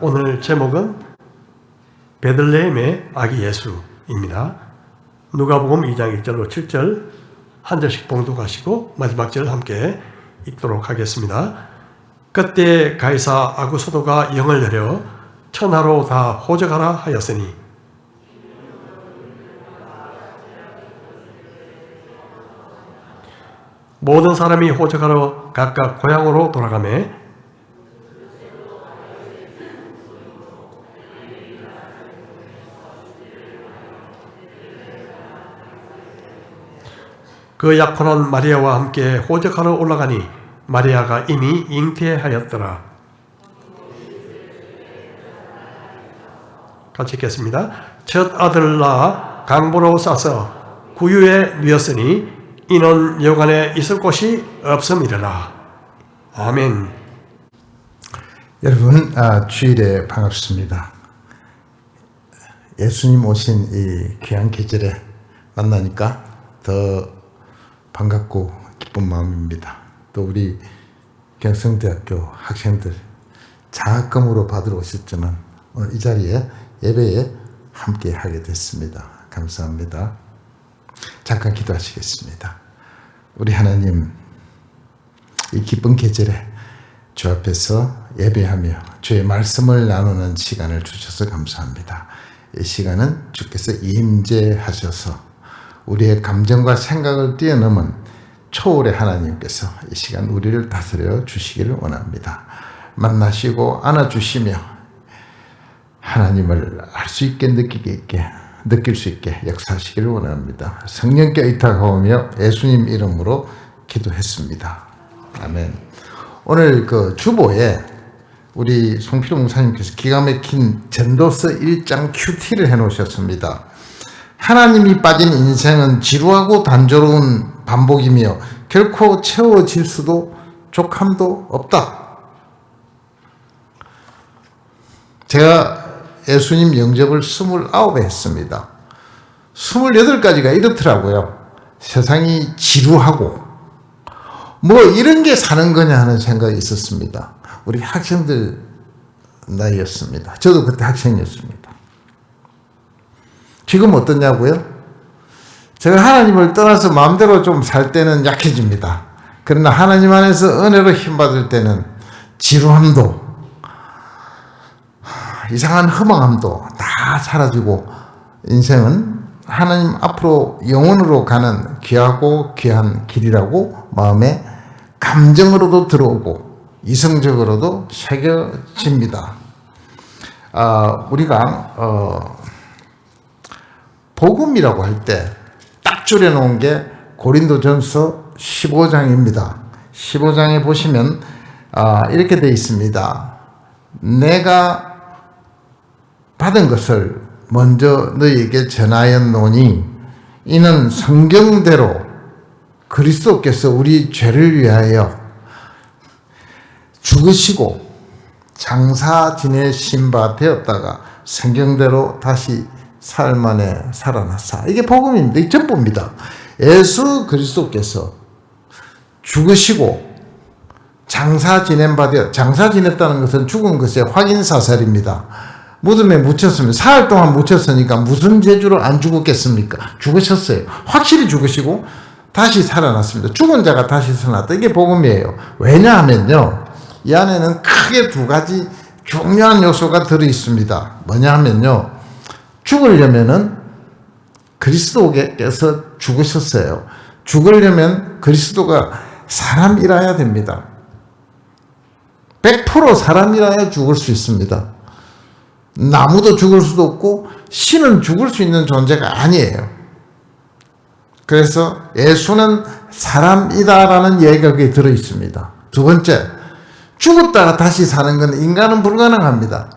오늘 제목은 베들레헴의 아기 예수입니다. 누가복음 2장 1절로 7절 한 절씩 봉독하시고 마지막 절 함께 읽도록 하겠습니다. 그때 가이사 아구소도가 영을 내려 천하로 다 호적하라 하였으니 모든 사람이 호적하러 각각 고향으로 돌아가매 그 약혼한 마리아와 함께 호적하러 올라가니 마리아가 이미 잉태하였더라. 같이 읽겠습니다. 첫 아들을 낳아 강보로 싸서 구유에 누였으니 이는 여관에 있을 곳이 없음이라. 아멘. 여러분, 주일에 반갑습니다. 예수님 오신 이 귀한 계절에 만나니까 더 반갑고 기쁜 마음입니다. 또 우리 경성대학교 학생들 장학금으로 받으러 오셨지만 오늘 이 자리에 예배에 함께 하게 됐습니다. 감사합니다. 잠깐 기도하시겠습니다. 우리 하나님, 이 기쁜 계절에 주 앞에서 예배하며 주의 말씀을 나누는 시간을 주셔서 감사합니다. 이 시간은 주께서 임재하셔서 우리의 감정과 생각을 뛰어넘은 초월의 하나님께서 이 시간 우리를 다스려 주시기를 원합니다. 만나시고 안아주시며 하나님을 알 수 있게 느낄 수 있게 역사하시기를 원합니다. 성령께 의탁하오며 예수님 이름으로 기도했습니다. 아멘. 오늘 그 주보에 우리 송필호 목사님께서 기가 막힌 전도서 1장 큐티를 해놓으셨습니다. 하나님이 빠진 인생은 지루하고 단조로운 반복이며 결코 채워질 수도 족함도 없다. 제가 예수님 영접을 29에 했습니다. 28가지가 이렇더라고요. 세상이 지루하고 뭐 이런 게 사는 거냐 하는 생각이 있었습니다. 우리 학생들 나이였습니다. 저도 그때 학생이었습니다. 지금 어떠냐고요? 제가 하나님을 떠나서 마음대로 좀 살 때는 약해집니다. 그러나 하나님 안에서 은혜로 힘받을 때는 지루함도 이상한 허망함도 다 사라지고 인생은 하나님 앞으로 영원으로 가는 귀하고 귀한 길이라고 마음에 감정으로도 들어오고 이성적으로도 새겨집니다. 우리가 복음이라고 할 때 딱 줄여놓은 게 고린도전서 15장입니다. 15장에 보시면 이렇게 되어 있습니다. 내가 받은 것을 먼저 너희에게 전하였노니 이는 성경대로 그리스도께서 우리 죄를 위하여 죽으시고 장사 지내신 바 되었다가 성경대로 다시 사흘 만에 살아났사. 이게 복음입니다. 이 전부입니다. 예수 그리스도께서 죽으시고 장사 지낸 바 되어, 장사 지냈다는 것은 죽은 것의 확인사살입니다. 무덤에 묻혔으면 사흘 동안 묻혔으니까 무슨 재주로 안 죽었겠습니까? 죽으셨어요. 확실히 죽으시고 다시 살아났습니다. 죽은 자가 다시 살아났다. 이게 복음이에요. 왜냐하면요, 이 안에는 크게 두 가지 중요한 요소가 들어있습니다. 뭐냐 하면요, 죽으려면은 그리스도께서 죽으셨어요. 죽으려면 그리스도가 사람이라야 됩니다. 100% 사람이라야 죽을 수 있습니다. 나무도 죽을 수도 없고 신은 죽을 수 있는 존재가 아니에요. 그래서 예수는 사람이다라는 얘기가 거기에 들어있습니다. 두 번째, 죽었다가 다시 사는 건 인간은 불가능합니다.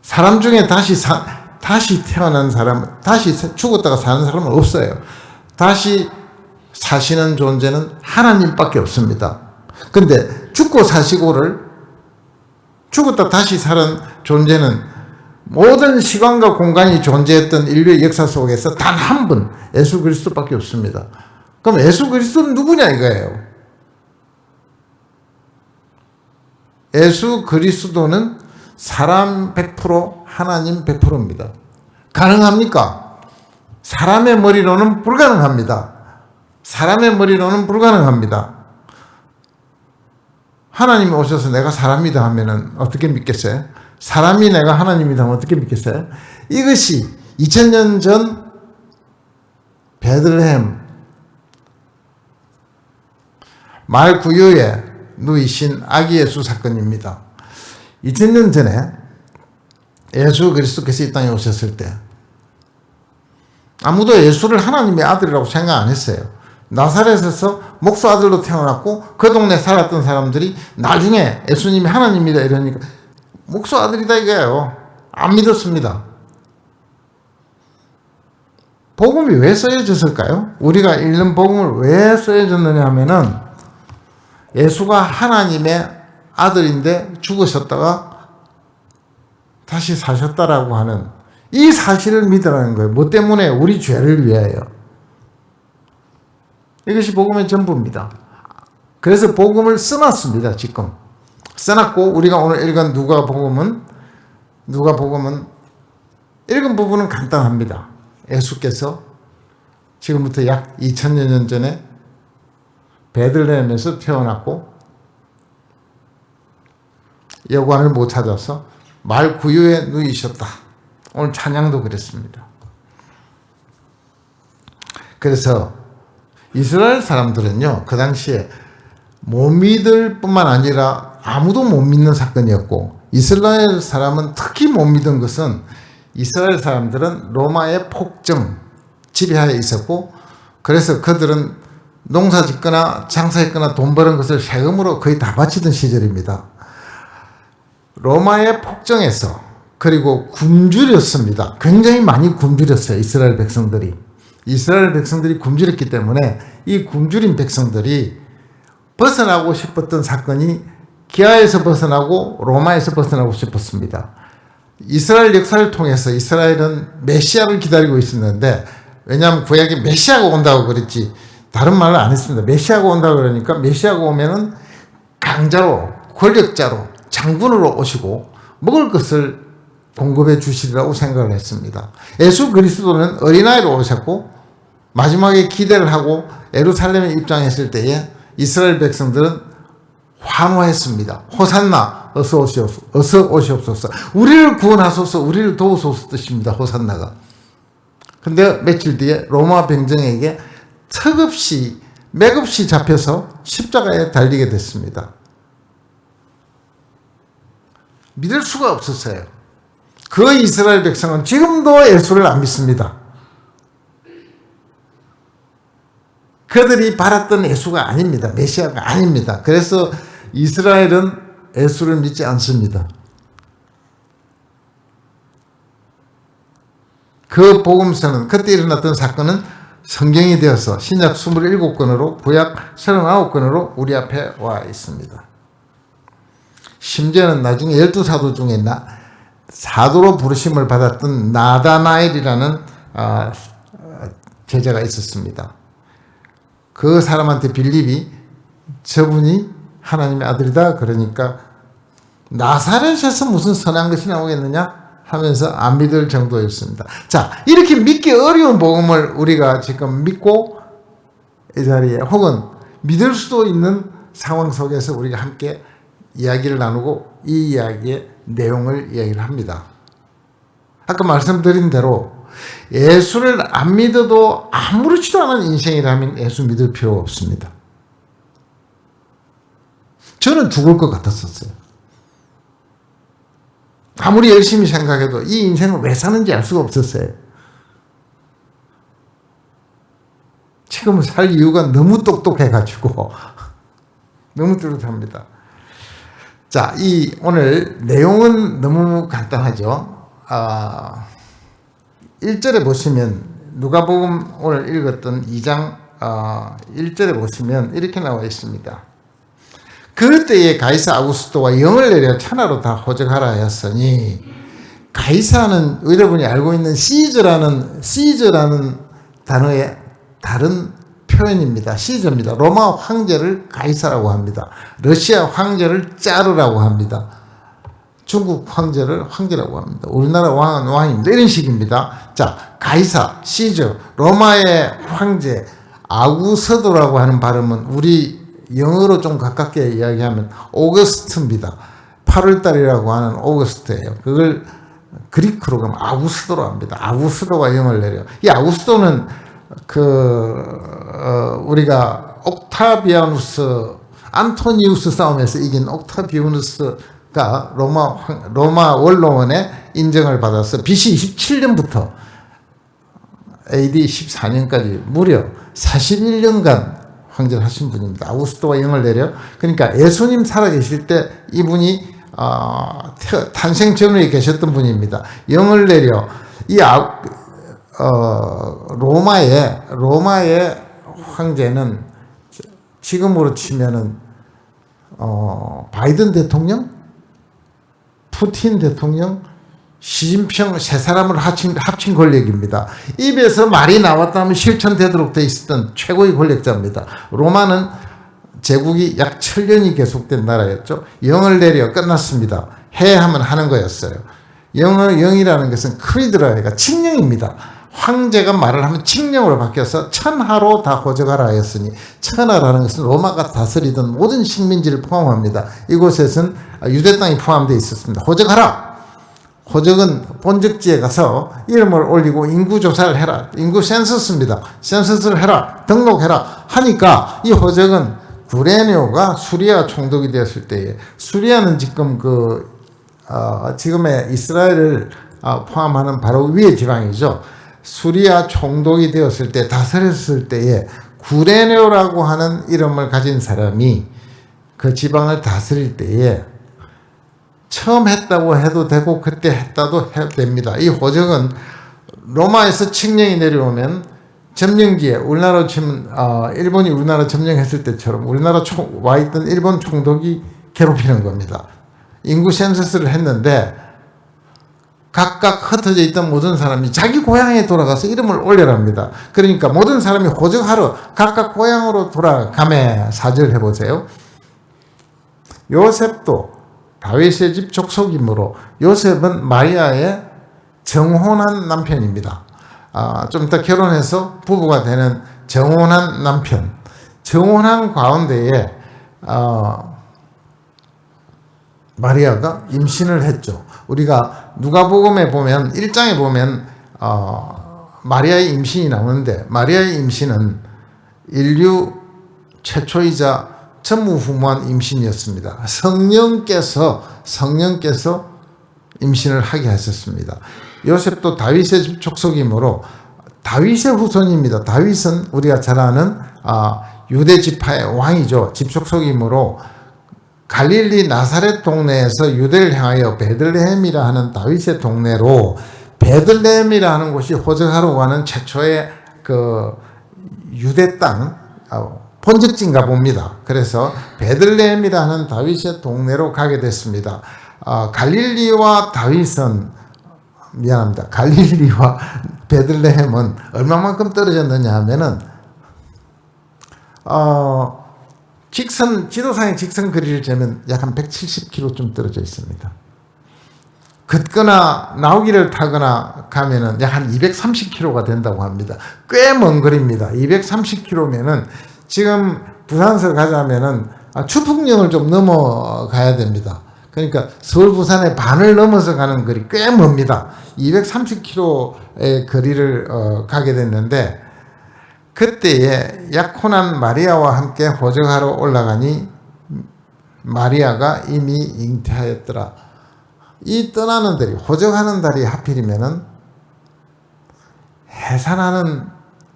사람 중에 다시 태어난 사람, 다시 죽었다가 사는 사람은 없어요. 다시 사시는 존재는 하나님밖에 없습니다. 근데 죽고 사시고를 죽었다 다시 사는 존재는 모든 시간과 공간이 존재했던 인류의 역사 속에서 단 한 분, 예수 그리스도밖에 없습니다. 그럼 예수 그리스도는 누구냐 이거예요. 예수 그리스도는 사람 100%, 하나님 100%입니다. 가능합니까? 사람의 머리로는 불가능합니다. 사람의 머리로는 불가능합니다. 하나님이 오셔서 내가 사람이다 하면은 어떻게 믿겠어요? 사람이 내가 하나님이다 하면 어떻게 믿겠어요? 이것이 2000년 전 베들레헴 말 구유에 누이신 아기 예수 사건입니다. 2000년 전에 예수 그리스도께서 이 땅에 오셨을 때 아무도 예수를 하나님의 아들이라고 생각 안 했어요. 나사렛에서 목수 아들로 태어났고 그 동네 살았던 사람들이 나중에 예수님이 하나님이다 이러니까 목수 아들이다 이거예요. 안 믿었습니다. 복음이 왜 써여졌을까요? 우리가 읽는 복음을 왜 써여졌느냐 하면은 예수가 하나님의 아들인데 죽으셨다가 다시 사셨다라고 하는 이 사실을 믿으라는 거예요. 뭐 때문에? 우리 죄를 위하여. 이것이 복음의 전부입니다. 그래서 복음을 써놨습니다. 지금 써놨고 우리가 오늘 읽은 누가복음은 읽은 부분은 간단합니다. 예수께서 지금부터 약 2000여 년 전에 베들레헴에서 태어났고 여관을 못 찾아서 말 구유에 누이셨다. 오늘 찬양도 그랬습니다. 그래서 이스라엘 사람들은요, 그 당시에 못 믿을 뿐만 아니라 아무도 못 믿는 사건이었고, 이스라엘 사람은 특히 못 믿은 것은 이스라엘 사람들은 로마의 폭정 지배하에 있었고, 그래서 그들은 농사 짓거나 장사했거나 돈 버는 것을 세금으로 거의 다 바치던 시절입니다. 로마의 폭정에서 그리고 굶주렸습니다. 굉장히 많이 굶주렸어요. 이스라엘 백성들이. 이스라엘 백성들이 굶주렸기 때문에 이 굶주린 백성들이 벗어나고 싶었던 사건이 기아에서 벗어나고 로마에서 벗어나고 싶었습니다. 이스라엘 역사를 통해서 이스라엘은 메시아를 기다리고 있었는데, 왜냐하면 구약에 메시아가 온다고 그랬지 다른 말을 안 했습니다. 메시아가 온다고 그러니까 메시아가 오면은 강자로, 권력자로, 장군으로 오시고 먹을 것을 공급해 주시리라고 생각을 했습니다. 예수 그리스도는 어린아이로 오셨고 마지막에 기대를 하고 예루살렘에 입장했을 때에 이스라엘 백성들은 환호했습니다. 호산나 어서 오시옵소서. 우리를 구원하소서, 우리를 도우소서 뜻입니다. 호산나가. 근데 며칠 뒤에 로마 병정에게 턱없이 맥없이 잡혀서 십자가에 달리게 됐습니다. 믿을 수가 없었어요. 그 이스라엘 백성은 지금도 예수를 안 믿습니다. 그들이 바랐던 예수가 아닙니다. 메시아가 아닙니다. 그래서 이스라엘은 예수를 믿지 않습니다. 그 복음서는, 그때 일어났던 사건은 성경이 되어서 신약 27권으로 구약 39권으로 우리 앞에 와 있습니다. 심지어는 나중에 12사도 중에 사도로 부르심을 받았던 나다나엘이라는 제자가 있었습니다. 그 사람한테 빌립이 저분이 하나님의 아들이다 그러니까 나사렛에서 무슨 선한 것이 나오겠느냐 하면서 안 믿을 정도였습니다. 자, 이렇게 믿기 어려운 복음을 우리가 지금 믿고 이 자리에 혹은 믿을 수도 있는 상황 속에서 우리가 함께 이야기를 나누고 이 이야기의 내용을 이야기를 합니다. 아까 말씀드린 대로 예수를 안 믿어도 아무렇지도 않은 인생이라면 예수 믿을 필요 없습니다. 저는 죽을 것 같았었어요. 아무리 열심히 생각해도 이 인생을 왜 사는지 알 수가 없었어요. 지금은 살 이유가 너무 똑똑해가지고 너무 뚜렷합니다. 자, 이 오늘 내용은 너무 간단하죠. 1절에 보시면 누가복음 오늘 읽었던 2장 1절에 보시면 이렇게 나와 있습니다. 그때에 가이사 아구스토와 영을 내려 천하로 다 호적하라 하였으니, 가이사는 여러분이 알고 있는 시저라는 단어의 다른 표현입니다. 시저입니다. 로마 황제를 가이사라고 합니다. 러시아 황제를 짜르라고 합니다. 중국 황제를 황제라고 합니다. 우리나라 왕은 왕입니다. 이런 식입니다. 자, 가이사, 시저, 로마의 황제, 아구스도라고 하는 발음은 우리 영어로 좀 가깝게 이야기하면 오거스트입니다. 8월달이라고 하는 오거스트예요. 그걸 그리크로 가면 아구스도로 합니다. 아구스도가 영을 내려. 이 아구스도는 우리가 옥타비아누스, 안토니우스 싸움에서 이긴 옥타비아누스가 로마 원로원의 인정을 받아서 BC 27년부터 AD 14년까지 무려 41년간 황제를 하신 분입니다. 아구스토가 영을 내려. 그러니까 예수님 살아계실 때 이분이 탄생 전후에 계셨던 분입니다. 영을 내려 이 로마의 황제는 지금으로 치면은 바이든 대통령, 푸틴 대통령, 시진핑 세 사람을 합친 권력입니다. 입에서 말이 나왔다면 실천되도록 돼 있었던 최고의 권력자입니다. 로마는 제국이 약 1000년이 계속된 나라였죠. 영을 내려 끝났습니다. 해 하면 하는 거였어요. 영이라는 것은 크리드라가 칙령입니다. 황제가 말을 하면 칙령으로 바뀌어서 천하로 다 호적하라 하였으니, 천하라는 것은 로마가 다스리던 모든 식민지를 포함합니다. 이곳에는 유대 땅이 포함되어 있었습니다. 호적하라. 호적은 본적지에 가서 이름을 올리고 인구 조사를 해라. 인구 센서스입니다. 센서스를 해라. 등록해라. 하니까 이 호적은 구레네오가 수리아 총독이 되었을 때에, 수리아는 지금 지금의 이스라엘을 포함하는 바로 위의 지방이죠. 수리아 총독이 되었을 때, 다스렸을 때에 구레네오라고 하는 이름을 가진 사람이 그 지방을 다스릴 때에 처음 했다고 해도 되고 그때 했다도 해도 됩니다. 이 호적은 로마에서 칙령이 내려오면 점령기에, 우리나라로 치면 일본이 우리나라 점령했을 때처럼 우리나라 와 있던 일본 총독이 괴롭히는 겁니다. 인구 센서스를 했는데 각각 흩어져 있던 모든 사람이 자기 고향에 돌아가서 이름을 올려랍니다. 그러니까 모든 사람이 호적하러 각각 고향으로 돌아가매 사절 해보세요. 요셉도 다윗의 집 족속이므로 요셉은 마리아의 정혼한 남편입니다. 좀 이따 결혼해서 부부가 되는 정혼한 남편. 정혼한 가운데에 마리아가 임신을 했죠. 우리가 누가복음에 보면 1장에 보면 마리아의 임신이 나오는데, 마리아의 임신은 인류 최초이자 전무후무한 임신이었습니다. 성령께서 임신을 하게 하셨습니다. 요셉도 다윗의 집 족속이므로 다윗의 후손입니다. 다윗은 우리가 잘 아는 유대 지파의 왕이죠. 집 족속이므로 갈릴리 나사렛 동네에서 유대를 향하여 베들레헴이라 하는 다윗의 동네로, 베들레헴이라 하는 곳이 호적하러 가는 최초의 유대 땅 본적지인가 봅니다. 그래서 베들레헴이라 하는 다윗의 동네로 가게 됐습니다. 갈릴리와 베들레헴은 얼마만큼 떨어졌느냐 하면은 지도상의 직선 거리를 재면 약 한 170km 좀 떨어져 있습니다. 걷거나 나오기를 타거나 가면은 약 한 230km가 된다고 합니다. 꽤 먼 거리입니다. 230km면은 지금 부산서 가자면은 추풍령을 좀 넘어가야 됩니다. 그러니까 서울 부산의 반을 넘어서 가는 거리 꽤 멉니다. 230km의 거리를 가게 됐는데, 그때에 약혼한 마리아와 함께 호적하러 올라가니 마리아가 이미 잉태하였더라. 이 떠나는 달이, 호적하는 달이 하필이면은 해산하는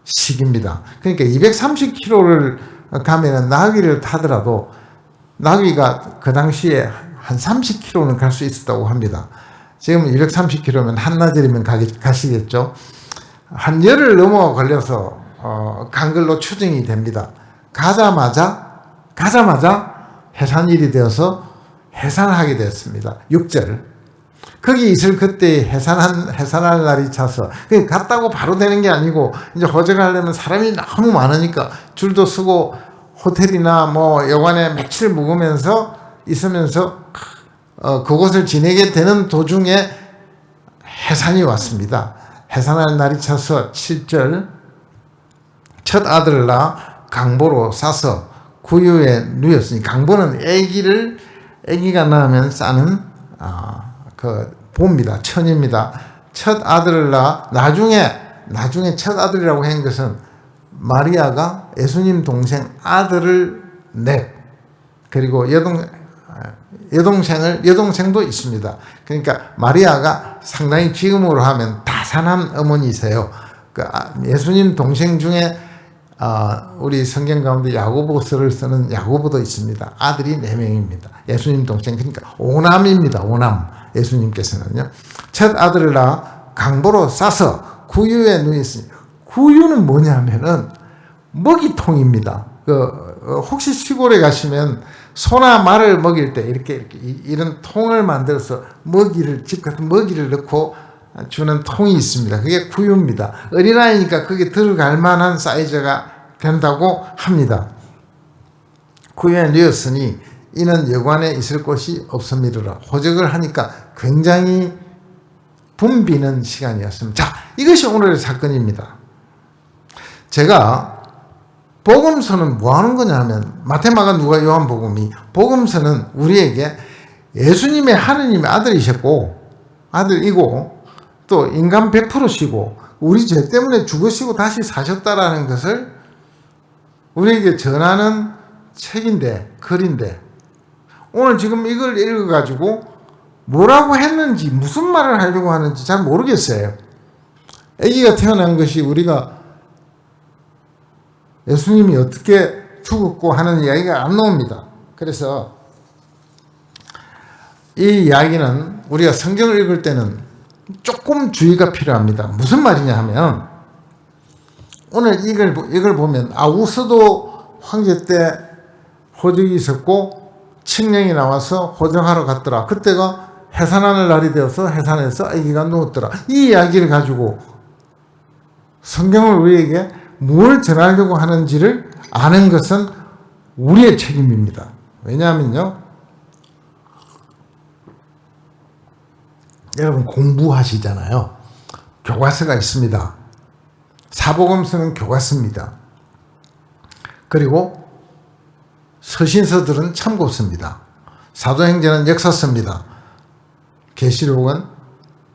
시기입니다. 그러니까 230km를 가면은 나귀를 타더라도 나귀가 그 당시에 한 30km는 갈 수 있었다고 합니다. 지금 230km면 한나절이면 가시겠죠. 한 열흘 넘어 걸려서 간 걸로 추정이 됩니다. 가자마자 해산일이 되어서 해산하게 되었습니다. 6절. 거기 있을 그때 해산할 날이 차서, 갔다고 바로 되는 게 아니고, 이제 호적하려면 사람이 너무 많으니까 줄도 서고 호텔이나 여관에 며칠 묵으면서 있으면서 그곳을 지내게 되는 도중에 해산이 왔습니다. 해산할 날이 차서 7절 첫 아들을 낳아 강보로 싸서 구유에 누였으니 강보는 아기가 낳으면 싸는 그 보입니다. 천입니다. 첫 아들을 낳아 나중에 첫 아들이라고 한 것은 마리아가 예수님 동생 아들을 그리고 여동생도 있습니다. 그러니까 마리아가 상당히 지금으로 하면 다산한 어머니세요. 예수님 동생 중에 우리 성경 가운데 야고보서를 쓰는 야고보도 있습니다. 아들이 4명입니다. 예수님 동생, 그러니까 오남입니다. 오남. 예수님께서는요. 첫 아들을 낳아 강보로 싸서 구유에 누였으니, 구유는 뭐냐면은 먹이통입니다. 혹시 시골에 가시면 소나 말을 먹일 때 이런 통을 만들어서 집 같은 먹이를 넣고 주는 통이 있습니다. 그게 구유입니다. 어린아이니까 그게 들어갈 만한 사이즈가 된다고 합니다. 구유에 누였으니 이는 여관에 있을 곳이 없음이로라. 호적을 하니까 굉장히 붐비는 시간이었습니다. 자, 이것이 오늘의 사건입니다. 제가 복음서는 뭐 하는 거냐 하면 마태, 마가, 누가, 요한복음이 복음서는 우리에게 예수님의 하느님의 아들이고 또 인간 100%시고 우리 죄 때문에 죽으시고 다시 사셨다라는 것을 우리에게 전하는 글인데 오늘 지금 이걸 읽어가지고 뭐라고 했는지 무슨 말을 하려고 하는지 잘 모르겠어요. 아기가 태어난 것이 우리가 예수님이 어떻게 죽었고 하는 이야기가 안 나옵니다. 그래서 이 이야기는 우리가 성경을 읽을 때는 조금 주의가 필요합니다. 무슨 말이냐 하면 오늘 이걸 보면 아우스도 황제 때 호적이 있었고 칙령이 나와서 호적하러 갔더라. 그때가 해산하는 날이 되어서 해산해서 아기가 누웠더라. 이 이야기를 가지고 성경을 우리에게 뭘 전하려고 하는지를 아는 것은 우리의 책임입니다. 왜냐하면요, 여러분 공부하시잖아요. 교과서가 있습니다. 사복음서는 교과서입니다. 그리고 서신서들은 참고서입니다. 사도행전은 역사서입니다. 계시록은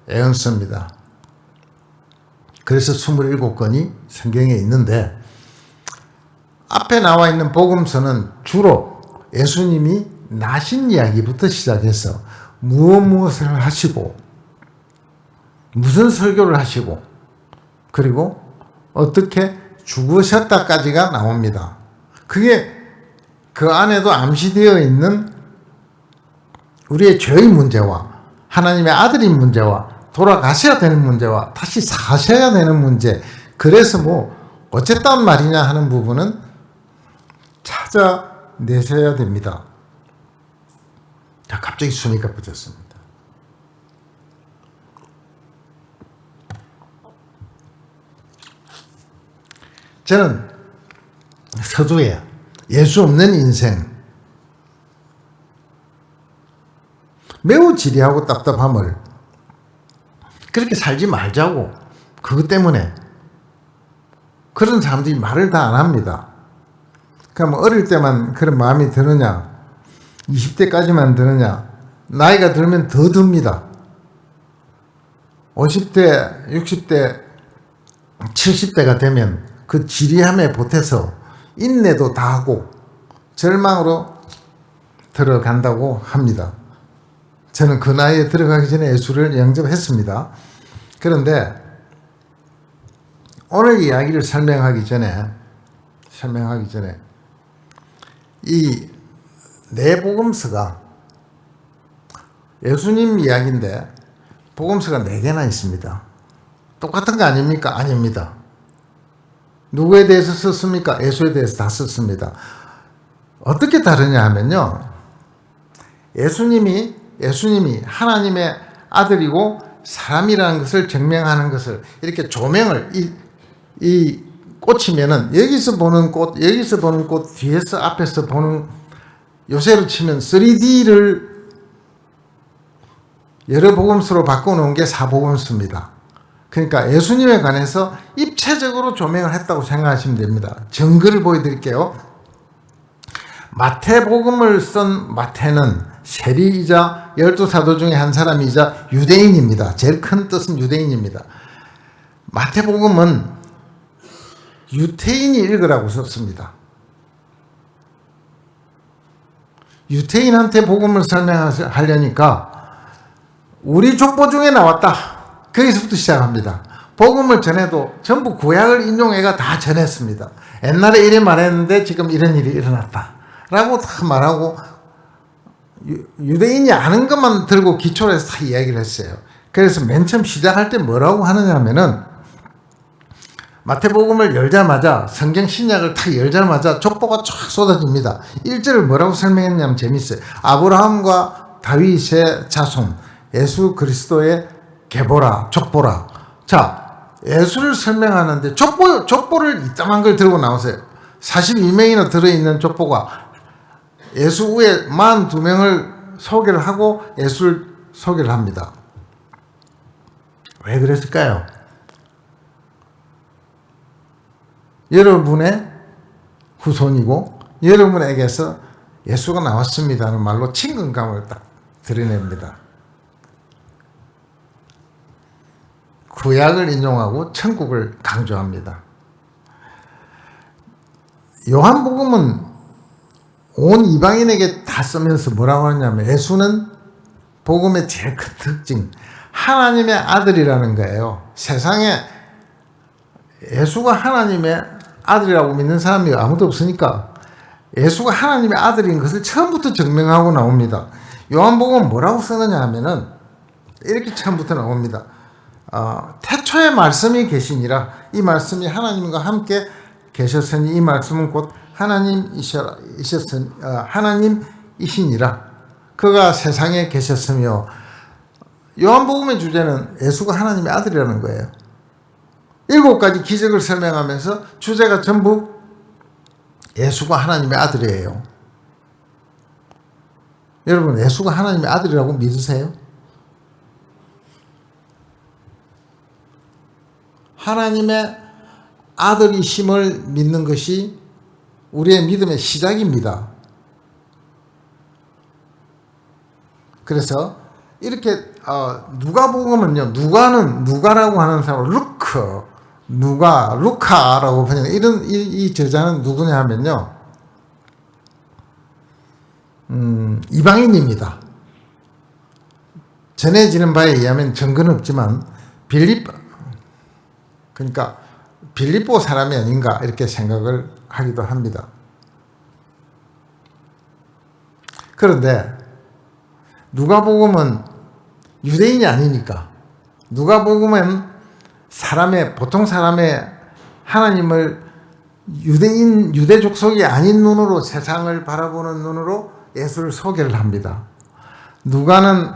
예언서입니다. 그래서 27권이 성경에 있는데 앞에 나와 있는 복음서는 주로 예수님이 나신 이야기부터 시작해서 무엇을 하시고 무슨 설교를 하시고 그리고 어떻게 죽으셨다까지가 나옵니다. 그게 그 안에도 암시되어 있는 우리의 죄의 문제와 하나님의 아들인 문제와 돌아가셔야 되는 문제와 다시 사셔야 되는 문제, 그래서 어쨌단 말이냐 하는 부분은 찾아내셔야 됩니다. 자, 갑자기 숨이 가빠졌습니다. 저는 서두에 예수 없는 인생, 매우 지리하고 답답함을 그렇게 살지 말자고, 그것 때문에 그런 사람들이 말을 다 안 합니다. 그럼 어릴 때만 그런 마음이 드느냐, 20대까지만 드느냐, 나이가 들면 더 듭니다. 50대, 60대, 70대가 되면 그 지리함에 보태서 인내도 다 하고 절망으로 들어간다고 합니다. 저는 그 나이에 들어가기 전에 예수를 영접했습니다. 그런데 오늘 이야기를 설명하기 전에 이 네 복음서가 예수님 이야기인데 복음서가 4개나 있습니다. 똑같은 거 아닙니까? 아닙니다. 누구에 대해서 썼습니까? 예수에 대해서 다 썼습니다. 어떻게 다르냐 하면요, 예수님이 하나님의 아들이고 사람이라는 것을 증명하는 것을 이렇게 조명을 이 꽂히면은 여기서 보는 꽃, 뒤에서 앞에서 보는, 요새로 치면 3D를 여러 복음서로 바꿔놓은 게 사복음서입니다. 그러니까 예수님에 관해서 입체적으로 조명을 했다고 생각하시면 됩니다. 증거를 보여드릴게요. 마태복음을 쓴 마태는 세리이자 12사도 중에 한 사람이자 유대인입니다. 제일 큰 뜻은 유대인입니다. 마태복음은 유태인이 읽으라고 썼습니다. 유태인한테 복음을 설명하려니까 우리 족보 중에 나왔다. 거기서부터 시작합니다. 복음을 전해도 전부 구약을 인용해가 다 전했습니다. 옛날에 이래 말했는데 지금 이런 일이 일어났다 라고 다 말하고 유대인이 아는 것만 들고 기초로 해서 다 이야기를 했어요. 그래서 맨 처음 시작할 때 뭐라고 하느냐 하면은 마태복음을 열자마자 성경 신약을 딱 열자마자 족보가 쫙 쏟아집니다. 1절을 뭐라고 설명했냐면 재밌어요. 아브라함과 다윗의 자손 예수 그리스도의 계보라 족보라. 자, 예수를 설명하는데 족보를 이따만 걸 들고 나오세요. 42명이나 들어있는 족보가 예수 후에 42명을 소개를 하고 예수를 소개를 합니다. 왜 그랬을까요? 여러분의 후손이고 여러분에게서 예수가 나왔습니다는 말로 친근감을 딱 드러냅니다. 구약을 인용하고 천국을 강조합니다. 요한복음은 온 이방인에게 다 쓰면서 뭐라고 하냐면 예수는 복음의 제일 큰 특징 하나님의 아들이라는 거예요. 세상에 예수가 하나님의 아들이라고 믿는 사람이 아무도 없으니까 예수가 하나님의 아들인 것을 처음부터 증명하고 나옵니다. 요한복음은 뭐라고 쓰느냐 하면은 이렇게 처음부터 나옵니다. 태초에 말씀이 계시니라. 이 말씀이 하나님과 함께 계셨으니 이 말씀은 곧 하나님이시니라. 그가 세상에 계셨으며 요한복음의 주제는 예수가 하나님의 아들이라는 거예요. 7가지 기적을 설명하면서 주제가 전부 예수가 하나님의 아들이에요. 여러분 예수가 하나님의 아들이라고 믿으세요? 하나님의 아들이심을 믿는 것이 우리의 믿음의 시작입니다. 그래서 이렇게 누가복음은요. 누가라고 하는 사람은 루카라고 번역. 이런 이 저자는 누구냐 하면요. 이방인입니다. 전해지는 바에 의하면 증거는 없지만 그러니까 빌립보 사람이 아닌가 이렇게 생각을 하기도 합니다. 그런데 누가복음은 유대인이 아니니까 누가복음은 보통 사람의 하나님을 유대 족속이 아닌 눈으로 세상을 바라보는 눈으로 예수를 소개를 합니다. 누가는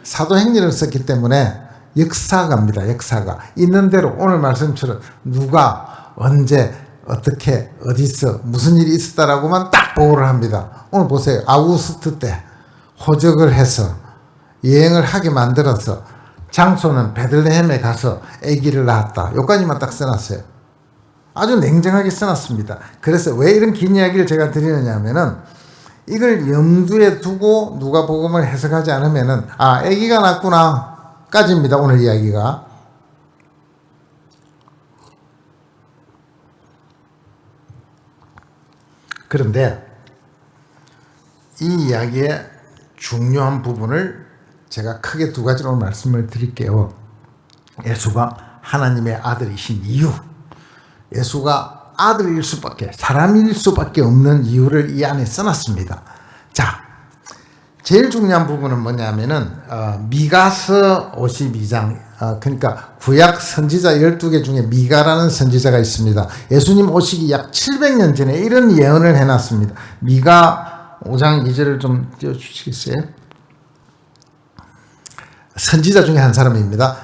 사도행전을 썼기 때문에 역사가입니다. 역사가 있는 대로 오늘 말씀처럼 누가 언제 어떻게 어디서 무슨 일이 있었다라고만 딱 보고를 합니다. 오늘 보세요. 아우구스트 때 호적을 해서 여행을 하게 만들어서 장소는 베들레헴에 가서 아기를 낳았다. 여기까지만 딱 써놨어요. 아주 냉정하게 써놨습니다. 그래서 왜 이런 긴 이야기를 제가 드리느냐 하면은 이걸 염두에 두고 누가복음을 해석하지 않으면은 아기가 낳았구나 까지입니다. 오늘 이야기가. 그런데 이 이야기의 중요한 부분을 제가 크게 2가지로 말씀을 드릴게요. 예수가 하나님의 아들이신 이유, 예수가 아들일 수밖에, 사람일 수밖에 없는 이유를 이 안에 써놨습니다. 자, 제일 중요한 부분은 뭐냐면은 미가서 52장, 그러니까 구약 선지자 12개 중에 미가라는 선지자가 있습니다. 예수님 오시기 약 700년 전에 이런 예언을 해놨습니다. 미가 5장 2절을 좀 띄워주시겠어요? 선지자 중에 한 사람입니다.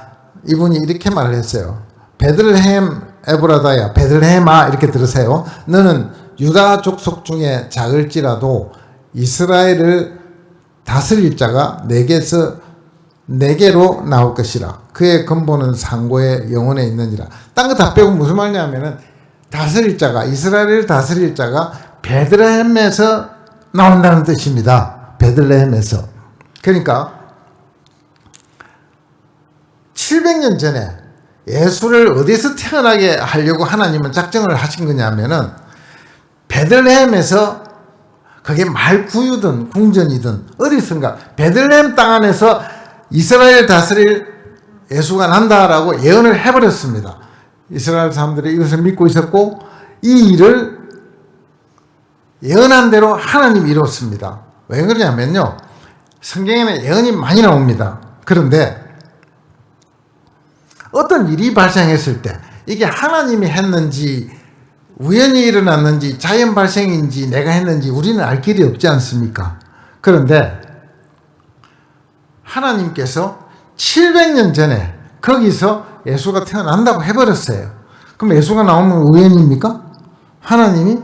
이분이 이렇게 말을 했어요. 베들레헴 에브라다야, 베들레헴아, 이렇게 들으세요. 너는 유다 족속 중에 작을지라도 이스라엘을 다스릴 자가 내게서 내게로 나올 것이라. 그의 근본은 상고의 영혼에 있느니라. 딴 거 다 빼고 무슨 말이냐면은 다스릴 자가, 이스라엘을 다스릴 자가 베들레헴에서 나온다는 뜻입니다. 베들레헴에서. 그러니까 700년 전에 예수를 어디서 태어나게 하려고 하나님은 작정을 하신 거냐면은 베들레헴에서, 그게 말구유든 궁전이든 어디선가 베들레헴 땅 안에서 이스라엘 다스릴 예수가 난다라고 예언을 해버렸습니다. 이스라엘 사람들이 이것을 믿고 있었고 이 일을 예언한 대로 하나님이 이뤘습니다. 왜 그러냐면요, 성경에는 예언이 많이 나옵니다. 그런데 어떤 일이 발생했을 때 이게 하나님이 했는지 우연히 일어났는지 자연 발생인지 내가 했는지 우리는 알 길이 없지 않습니까? 그런데 하나님께서 700년 전에 거기서 예수가 태어난다고 해버렸어요. 그럼 예수가 나오면 우연입니까? 하나님이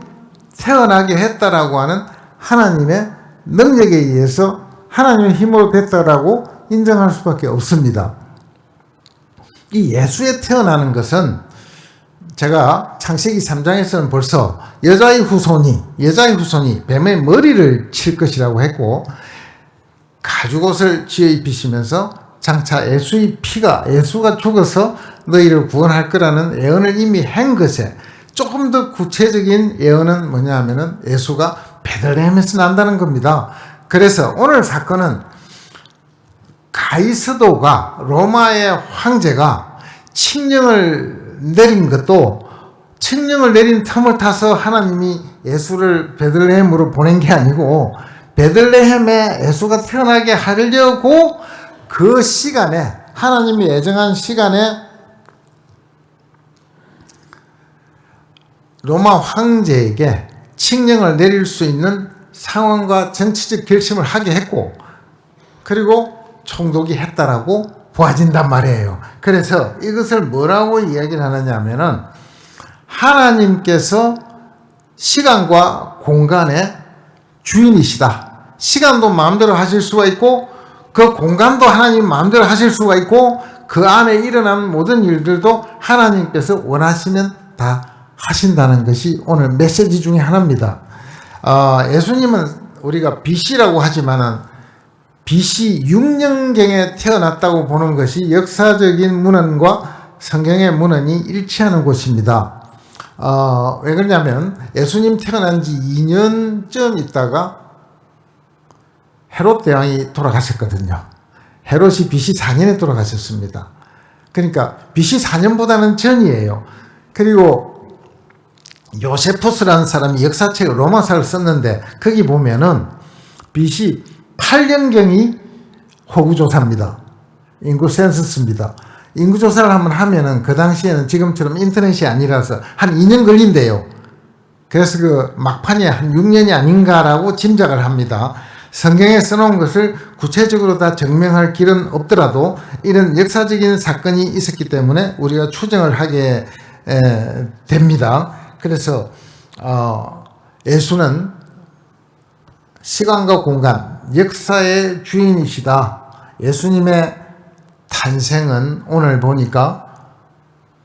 태어나게 했다라고 하는 하나님의 능력에 의해서 하나님의 힘으로 됐다라고 인정할 수밖에 없습니다. 이 예수에 태어나는 것은 제가 창세기 3장에서는 벌써 여자의 후손이 뱀의 머리를 칠 것이라고 했고 가죽옷을 지어 입히시면서 장차 예수가 죽어서 너희를 구원할 거라는 예언을 이미 한 것에 조금 더 구체적인 예언은 뭐냐 하면은 예수가 베들레헴에서 난다는 겁니다. 그래서 오늘 사건은 가이사도가, 로마의 황제가 칙령을 내린 것도 칙령을 내린 틈을 타서 하나님이 예수를 베들레헴으로 보낸 게 아니고 베들레헴에 예수가 태어나게 하려고 그 시간에, 하나님이 예정한 시간에 로마 황제에게 칙령을 내릴 수 있는 상황과 정치적 결심을 하게 했고 그리고 총독이 했다라고 보아진단 말이에요. 그래서 이것을 뭐라고 이야기를 하느냐 하면은 하나님께서 시간과 공간의 주인이시다. 시간도 마음대로 하실 수가 있고 그 공간도 하나님 마음대로 하실 수가 있고 그 안에 일어나는 모든 일들도 하나님께서 원하시면 다 하신다는 것이 오늘 메시지 중에 하나입니다. 예수님은 우리가 BC라고 하지만은 BC 6년경에 태어났다고 보는 것이 역사적인 문헌과 성경의 문헌이 일치하는 곳입니다. 왜 그러냐면 예수님 태어난 지 2년쯤 있다가 헤롯 대왕이 돌아가셨거든요. 헤롯이 BC 4년에 돌아가셨습니다. 그러니까 BC 4년보다는 전이에요. 그리고 요세푸스라는 사람이 역사책을 로마사를 썼는데 거기 보면은 BC 8년경이 호구조사입니다. 인구 센서스입니다. 인구조사를 한번 하면은 그 당시에는 지금처럼 인터넷이 아니라서 한 2년 걸린대요. 그래서 그 막판에 한 6년이 아닌가라고 짐작을 합니다. 성경에 써놓은 것을 구체적으로 다 증명할 길은 없더라도 이런 역사적인 사건이 있었기 때문에 우리가 추정을 하게 됩니다. 그래서 예수는 시간과 공간, 역사의 주인이시다. 예수님의 탄생은 오늘 보니까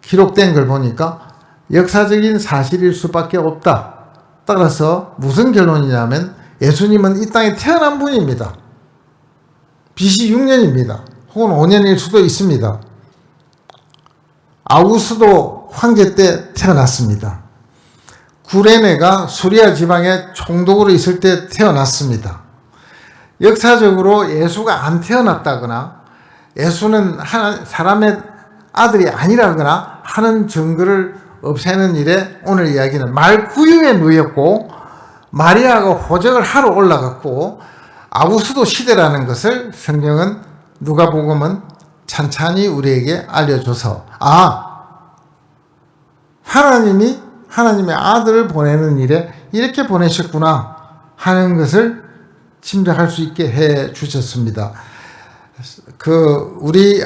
기록된 걸 보니까 역사적인 사실일 수밖에 없다. 따라서 무슨 결론이냐면 예수님은 이 땅에 태어난 분입니다. BC 6년입니다. 혹은 5년일 수도 있습니다. 아우구스도 황제 때 태어났습니다. 구레네가 수리아 지방의 총독으로 있을 때 태어났습니다. 역사적으로 예수가 안 태어났다거나 예수는 사람의 아들이 아니라거나 하는 증거를 없애는 일에 오늘 이야기는 말구유에 누였고 마리아가 호적을 하러 올라갔고 아구스도 시대라는 것을 성경은 누가복음은 찬찬히 우리에게 알려줘서 하나님이 하나님의 아들을 보내는 일에 이렇게 보내셨구나 하는 것을 짐작할 수 있게 해 주셨습니다. 우리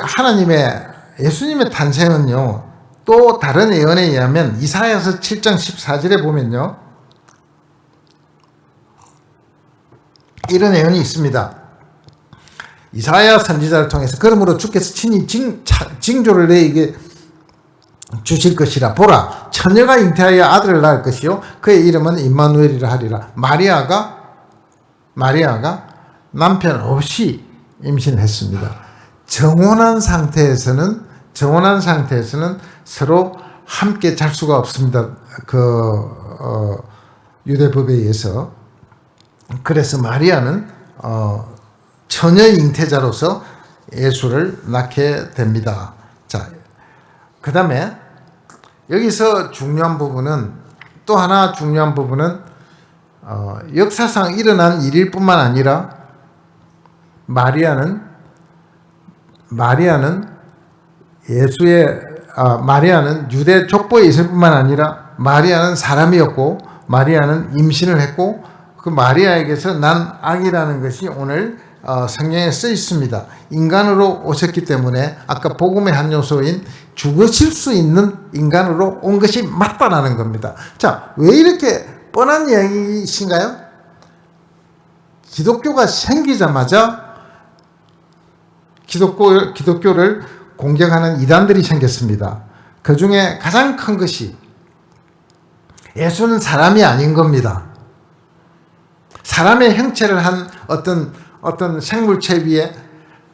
예수님의 탄생은요, 또 다른 예언에 의하면 이사야서 7장 14절에 보면요, 이런 예언이 있습니다. 이사야 선지자를 통해서 그러므로 주께서 친히 징조를 내게 주실 것이라. 보라, 처녀가 잉태하여 아들을 낳을 것이요 그의 이름은 임마누엘이라 하리라. 마리아가 남편 없이 임신했습니다. 정혼한 상태에서는 서로 함께 잘 수가 없습니다. 유대법에 의해서. 그래서 마리아는 처녀 잉태자로서 예수를 낳게 됩니다. 자, 그 다음에 여기서 중요한 부분은, 또 하나 중요한 부분은 역사상 일어난 일일 뿐만 아니라 마리아는 유대 족보에 있을 뿐만 아니라 마리아는 사람이었고, 마리아는 임신을 했고, 그 마리아에게서 난 아기라는 것이 오늘 성경에 써 있습니다. 인간으로 오셨기 때문에 아까 복음의 한 요소인 죽으실 수 있는 인간으로 온 것이 맞다라는 겁니다. 자, 왜 이렇게 뻔한 이야기이신가요? 기독교가 생기자마자 기독교를 공격하는 이단들이 생겼습니다. 그 중에 가장 큰 것이 예수는 사람이 아닌 겁니다. 사람의 형체를 한 어떤 생물체 위에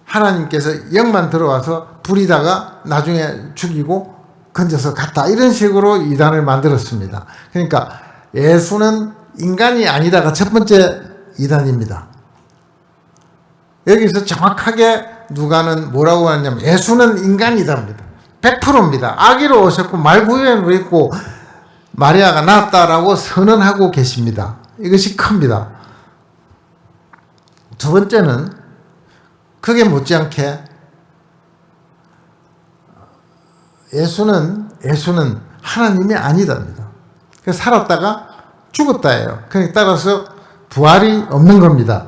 하나님께서 영만 들어와서 부리다가 나중에 죽이고 건져서 갔다, 이런 식으로 이단을 만들었습니다. 그러니까 예수는 인간이 아니다가 첫 번째 이단입니다. 여기서 정확하게 누가는 뭐라고 하냐면 예수는 인간이답니다. 100%입니다. 아기로 오셨고 말구유에 누있고 마리아가 낳았다라고 선언하고 계십니다. 이것이 큽니다. 두 번째는 크게 못지않게 예수는 하나님이 아니답니다. 그래서 살았다가 죽었다예요. 그러니까 따라서 부활이 없는 겁니다.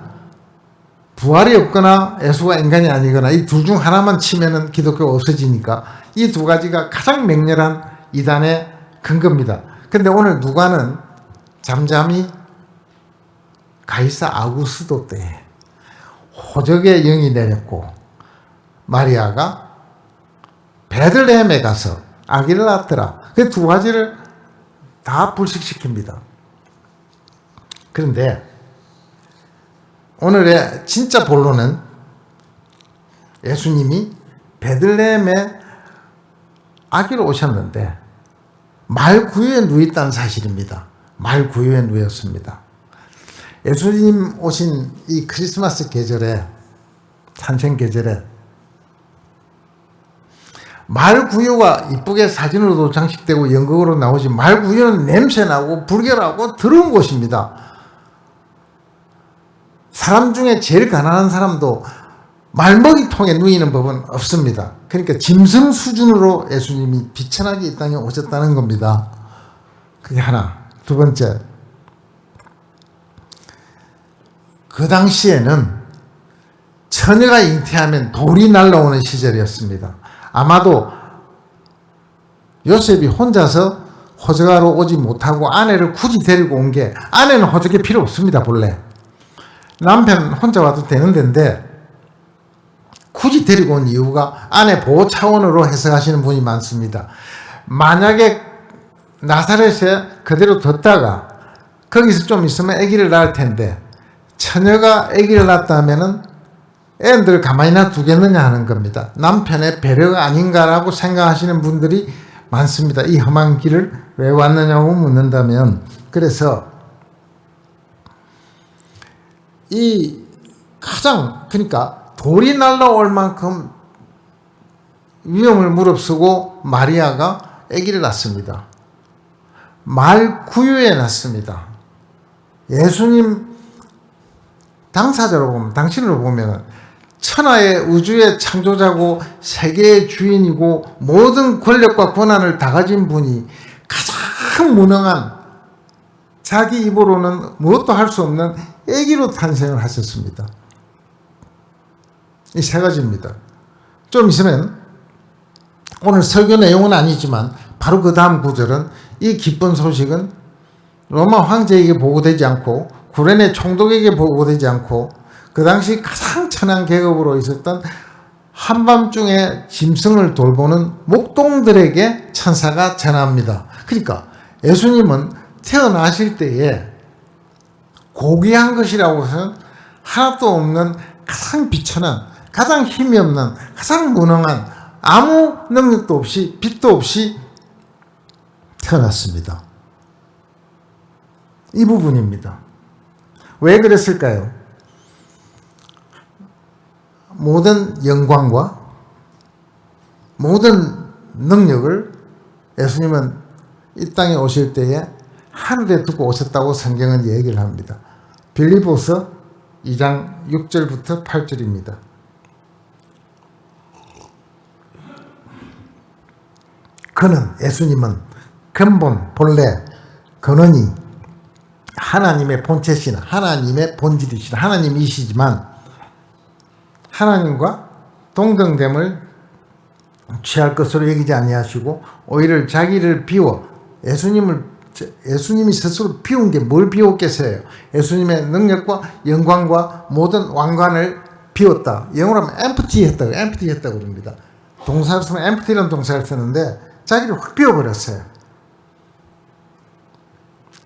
부활이 없거나 예수가 인간이 아니거나 이 둘 중 하나만 치면은 기독교가 없어지니까 이 두 가지가 가장 맹렬한 이단의 근거입니다. 근데 오늘 누가는 잠잠히 가이사 아구스도 때에 호적의 영이 내렸고 마리아가 베들레헴에 가서 아기를 낳았더라. 그 두 가지를 다 불식시킵니다. 그런데 오늘의 진짜 본론은 예수님이 베들레헴에 아기로 오셨는데 말구유에 누웠다는 사실입니다. 말구유에 누웠습니다. 예수님 오신 이 크리스마스 계절에, 탄생 계절에 말구유가 이쁘게 사진으로도 장식되고 연극으로 나오지, 말구유는 냄새나고 불결하고 더러운 곳입니다. 사람 중에 제일 가난한 사람도 말먹이통에 누이는 법은 없습니다. 그러니까 짐승 수준으로 예수님이 비천하게 이 땅에 오셨다는 겁니다. 그게 하나. 두 번째, 그 당시에는 처녀가 잉태하면 돌이 날라오는 시절이었습니다. 아마도 요셉이 혼자서 호적하러 오지 못하고 아내를 굳이 데리고 온 게, 아내는 호적이 필요 없습니다. 본래 남편 혼자 와도 되는 데인데 굳이 데리고 온 이유가 아내 보호 차원으로 해석하시는 분이 많습니다. 만약에 나사렛에 그대로 뒀다가 거기서 좀 있으면 아기를 낳을 텐데 처녀가 아기를 낳았다면은 애들을 가만히 놔두겠느냐 하는 겁니다. 남편의 배려가 아닌가라고 생각하시는 분들이 많습니다. 이 험한 길을 왜 왔느냐고 묻는다면. 그래서 이 그러니까 돌이 날라올 만큼 위험을 무릅쓰고 마리아가 아기를 낳습니다. 말구유에 낳습니다. 예수님 당사자로 보면, 당신으로 보면 천하의 우주의 창조자고 세계의 주인이고 모든 권력과 권한을 다 가진 분이 가장 무능한, 자기 입으로는 무엇도 할 수 없는 아기로 탄생을 하셨습니다. 이 세 가지입니다. 좀 있으면, 오늘 설교 내용은 아니지만 바로 그 다음 구절은, 이 기쁜 소식은 로마 황제에게 보고되지 않고 구레네 총독에게 보고되지 않고 그 당시 가장 천한 계급으로 있었던 한밤중에 짐승을 돌보는 목동들에게 천사가 전합니다. 그러니까 예수님은 태어나실 때에 고귀한 것이라고 해서는 하나도 없는 가장 비천한, 가장 힘이 없는, 가장 무능한, 아무 능력도 없이 빛도 없이 태어났습니다. 이 부분입니다. 왜 그랬을까요? 모든 영광과 모든 능력을 예수님은 이 땅에 오실 때에 하늘에 두고 오셨다고 성경은 얘기를 합니다. 빌립보서 2장 6절부터 8절입니다. 그는, 예수님은 근본, 본래, 근원이 하나님의 본체신, 하나님의 본질이신 하나님이시지만 하나님과 동등됨을 취할 것으로 여기지 아니하시고 오히려 자기를 비워, 예수님이 스스로 비운 게 뭘 비웠겠어요? 예수님의 능력과 영광과 모든 왕관을 비웠다. 영어로 하면 empty 했다고 그럽니다. 동사를 쓰면 empty라는 동사를 쓰는데 자기를 확 비워버렸어요.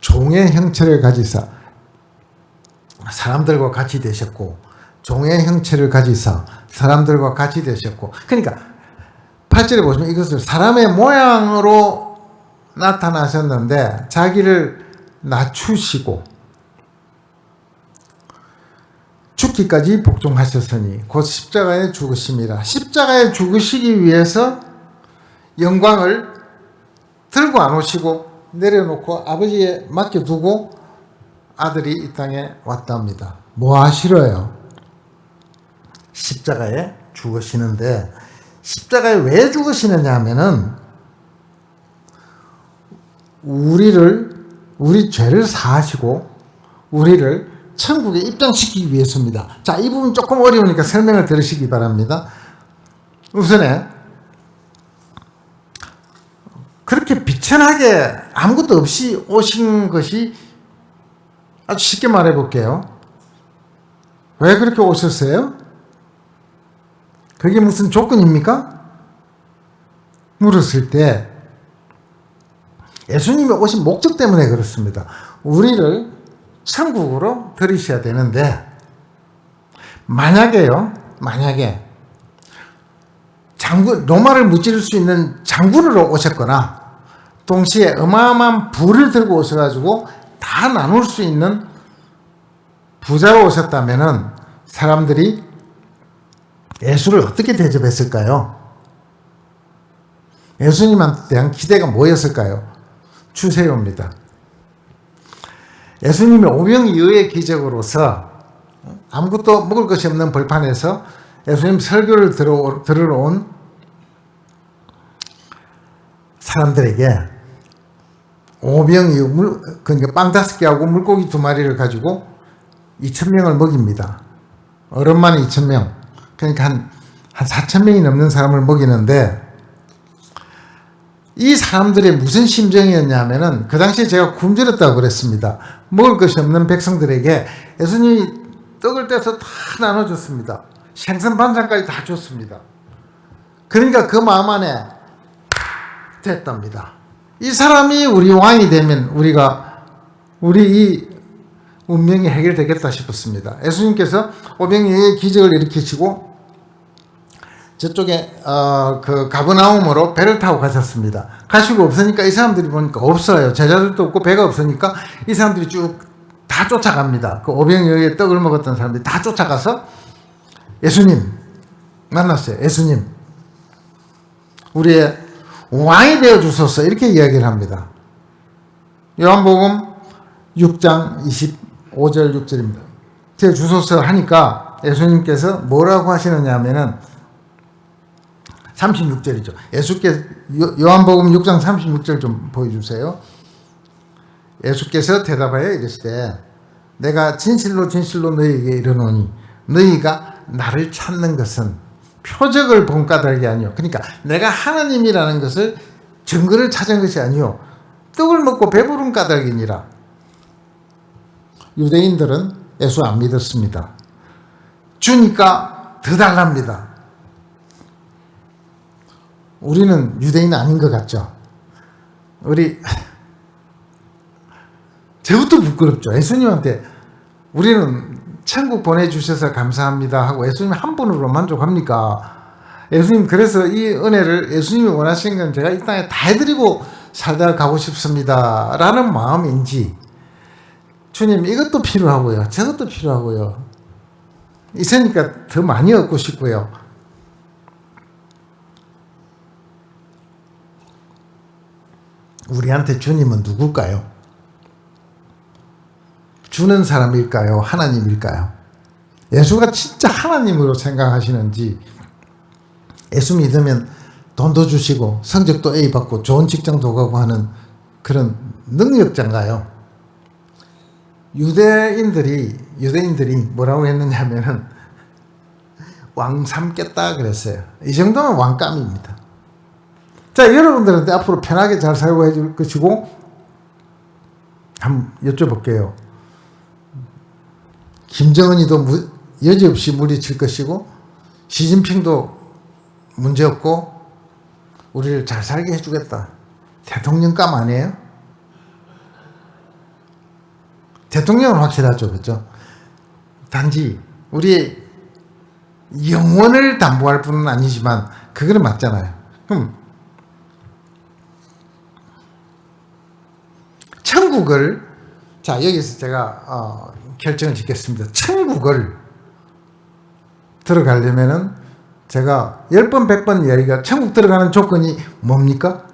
종의 형체를 가지사 사람들과 같이 되셨고, 종의 형체를 가지사 사람들과 같이 되셨고, 그러니까 8절에 보시면 이것을 사람의 모양으로 나타나셨는데 자기를 낮추시고 죽기까지 복종하셨으니 곧 십자가에 죽으심이라. 십자가에 죽으시기 위해서 영광을 들고 안 오시고 내려놓고 아버지에 맡겨두고 아들이 이 땅에 왔답니다. 뭐 하시러요? 십자가에 죽으시는데, 십자가에 왜 죽으시느냐 하면은 우리 죄를 사하시고 우리를 천국에 입장시키기 위해서입니다. 자, 이 부분 조금 어려우니까 설명을 들으시기 바랍니다. 우선에 그렇게 비천하게 아무것도 없이 오신 것이, 아주 쉽게 말해 볼게요. 왜 그렇게 오셨어요? 그게 무슨 조건입니까? 물었을 때 예수님이 오신 목적 때문에 그렇습니다. 우리를 천국으로 들이셔야 되는데, 만약에 로마를 무찌를 수 있는 장군으로 오셨거나 동시에 어마어마한 부를 들고 오셔가지고 다 나눌 수 있는 부자로 오셨다면은 사람들이 예수를 어떻게 대접했을까요? 예수님한테 대한 기대가 뭐였을까요? 주세요입니다. 예수님의 오병이어의 기적으로서 아무것도 먹을 것이 없는 벌판에서 예수님 설교를 들으러 온 사람들에게 오병이어, 그러니까 빵 5개하고 물고기 2마리를 가지고 2,000명을 먹입니다. 어른만 2,000명. 그러니까 한 4,000명이 넘는 사람을 먹이는데, 이 사람들의 무슨 심정이었냐 하면은, 그 당시에 제가 굶주렸다고 그랬습니다. 먹을 것이 없는 백성들에게 예수님이 떡을 떼서 다 나눠줬습니다. 생선 반찬까지 다 줬습니다. 그러니까 그 마음 안에 됐답니다. 이 사람이 우리 왕이 되면 우리 이 운명이 해결되겠다 싶었습니다. 예수님께서 오병이어의 기적을 일으키시고 저쪽에 그 가버나움으로 배를 타고 가셨습니다. 가시고 없으니까 이 사람들이 보니까 없어요. 제자들도 없고 배가 없으니까 이 사람들이 쭉 다 쫓아갑니다. 그 오병이어의 떡을 먹었던 사람들이 다 쫓아가서 예수님 만났어요. 예수님, 우리의 왕이 되어 주소서, 이렇게 이야기를 합니다. 요한복음 6장 25절 6절입니다. 되어 주소서 하니까 예수님께서 뭐라고 하시느냐 하면은 36절이죠. 요한복음 6장 36절 좀 보여주세요. 예수께서 대답하여 이르시되 내가 진실로 진실로 너희에게 이르노니 너희가 나를 찾는 것은 표적을 본 까닭이 아니요. 그러니까 내가 하나님이라는 것을 증거를 찾은 것이 아니요. 떡을 먹고 배부른 까닭이니라. 유대인들은 예수 안 믿었습니다. 주니까 더 달랍니다. 우리는 유대인 아닌 것 같죠? 저부터 부끄럽죠. 예수님한테 우리는 천국 보내주셔서 감사합니다 하고 예수님 한 분으로 만족합니까? 예수님, 그래서 이 은혜를 예수님이 원하신 건 제가 이 땅에 다 해드리고 살다 가고 싶습니다 라는 마음인지, 주님 이것도 필요하고요, 저것도 필요하고요, 있으니까 더 많이 얻고 싶고요, 우리한테 주님은 누굴까요? 주는 사람일까요? 하나님일까요? 예수가 진짜 하나님으로 생각하시는지, 예수 믿으면 돈도 주시고 성적도 A 받고 좋은 직장도 가고 하는 그런 능력자인가요? 유대인들이 뭐라고 했느냐면은 왕 삼겠다 그랬어요. 이 정도면 왕감입니다. 자, 여러분들한테 앞으로 편하게 잘 살고 해줄 것이고, 한번 여쭤볼게요. 김정은이도 여지없이 물리칠 것이고, 시진핑도 문제없고, 우리를 잘 살게 해주겠다. 대통령감 아니에요? 대통령은 확실하죠, 그렇죠? 단지 우리의 영원을 담보할 분은 아니지만 그거는 맞잖아요. 그럼 천국을, 자, 여기서 제가 결정을 짓겠습니다. 천국을 들어가려면은 제가 10번 100번 이야기가, 천국 들어가는 조건이 뭡니까?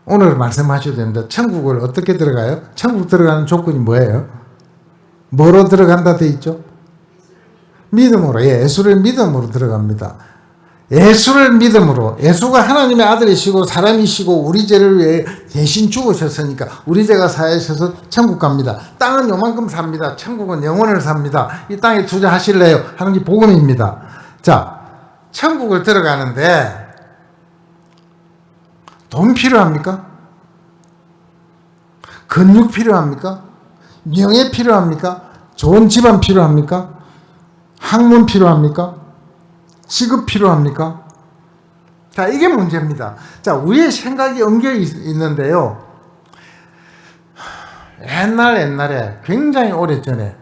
오늘 말씀하셔도 됩니다. 천국을 어떻게 들어가요? 천국 들어가는 조건이 뭐예요? 뭐로 들어간다 돼 있죠? 믿음으로. 예, 예수를 믿음으로 들어갑니다. 예수를 믿음으로, 예수가 하나님의 아들이시고 사람이시고 우리 죄를 위해 대신 죽으셨으니까 우리 죄가 사하셔서 천국 갑니다. 땅은 요만큼 삽니다. 천국은 영원을 삽니다. 이 땅에 투자하실래요? 하는 게 복음입니다. 자, 천국을 들어가는데 돈 필요합니까? 근육 필요합니까? 명예 필요합니까? 좋은 집안 필요합니까? 학문 필요합니까? 직업 필요합니까? 자, 이게 문제입니다. 자, 우리의 생각이 엉겨 있는데요. 옛날에 굉장히 오래전에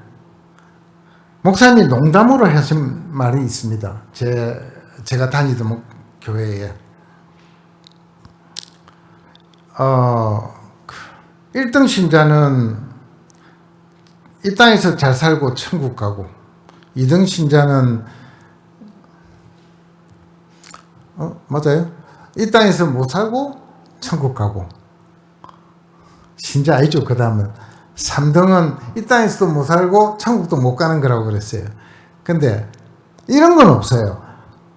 목사님이 농담으로 하신 말이 있습니다. 제가 다니던 교회에 1등 신자는 이 땅에서 잘 살고 천국 가고, 2등 신자는 맞아요? 이 땅에서 못 살고 천국 가고, 신자 아니죠. 그 다음은 3등은 이 땅에서도 못 살고 천국도 못 가는 거라고 그랬어요. 근데 이런 건 없어요.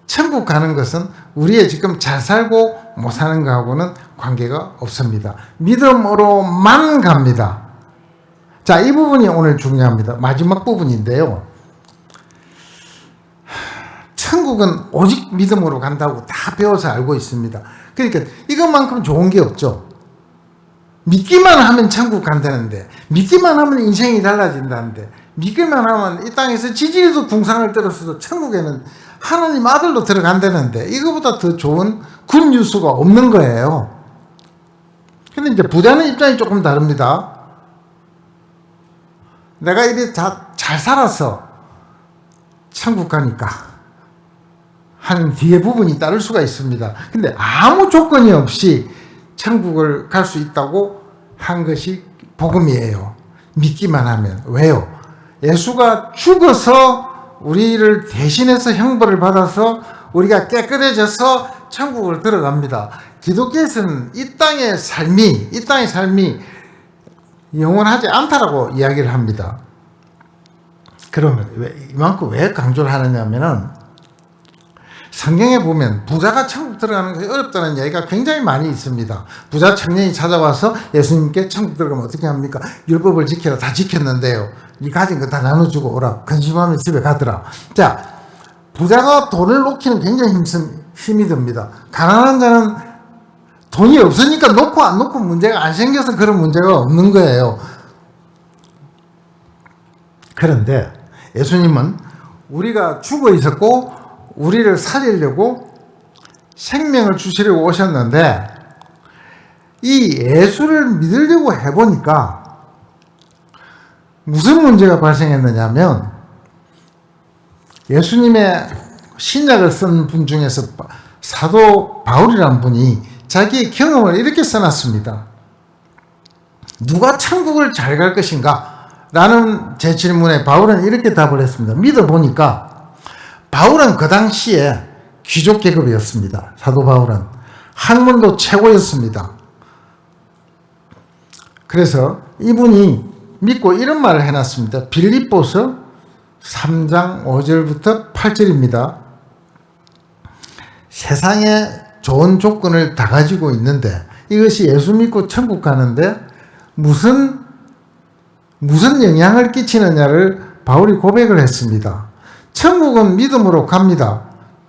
천국 가는 것은 우리의 지금 잘 살고 못 사는 거하고는 관계가 없습니다. 믿음으로만 갑니다. 자, 이 부분이 오늘 중요합니다. 마지막 부분인데요. 천국은 오직 믿음으로 간다고 다 배워서 알고 있습니다. 그러니까 이것만큼 좋은 게 없죠. 믿기만 하면 천국 간다는데, 믿기만 하면 인생이 달라진다는데, 믿기만 하면 이 땅에서 지지리도 궁상을 떨었어도 천국에는 하나님 아들로 들어간다는데, 이거보다 더 좋은 굿 뉴스가 없는 거예요. 근데 이제 부자는 입장이 조금 다릅니다. 내가 이렇게 잘 살아서 천국 가니까 하는 뒤에 부분이 따를 수가 있습니다. 근데 아무 조건이 없이 천국을 갈 수 있다고 한 것이 복음이에요. 믿기만 하면. 왜요? 예수가 죽어서 우리를 대신해서 형벌을 받아서 우리가 깨끗해져서 천국을 들어갑니다. 기독교에서는 이 땅의 삶이 영원하지 않다라고 이야기를 합니다. 그러면 이만큼 왜 강조를 하느냐면은, 성경에 보면 부자가 천국 들어가는 것이 어렵다는 이야기가 굉장히 많이 있습니다. 부자 청년이 찾아와서 예수님께 천국 들어가면 어떻게 합니까? 율법을 지켜라. 다 지켰는데요. 네 가진 거 다 나눠주고 오라. 근심하면 집에 가더라. 자, 부자가 돈을 놓기는 굉장히 힘이 듭니다. 가난한 자는 돈이 없으니까 놓고 안 놓고 문제가 안 생겨서 그런 문제가 없는 거예요. 그런데 예수님은 우리가 죽어 있었고 우리를 살리려고 생명을 주시려고 오셨는데 이 예수를 믿으려고 해보니까 무슨 문제가 발생했느냐면 예수님의 신약을 쓴 분 중에서 사도 바울이라는 분이 자기의 경험을 이렇게 써놨습니다. 누가 천국을 잘 갈 것인가? 라는 제 질문에 바울은 이렇게 답을 했습니다. 믿어보니까 바울은 그 당시에 귀족 계급이었습니다. 사도 바울은 학문도 최고였습니다. 그래서 이분이 믿고 이런 말을 해놨습니다. 빌립보서 3장 5절부터 8절입니다. 세상에 좋은 조건을 다 가지고 있는데 이것이 예수 믿고 천국 가는데 무슨 영향을 끼치느냐를 바울이 고백을 했습니다. 천국은 믿음으로 갑니다.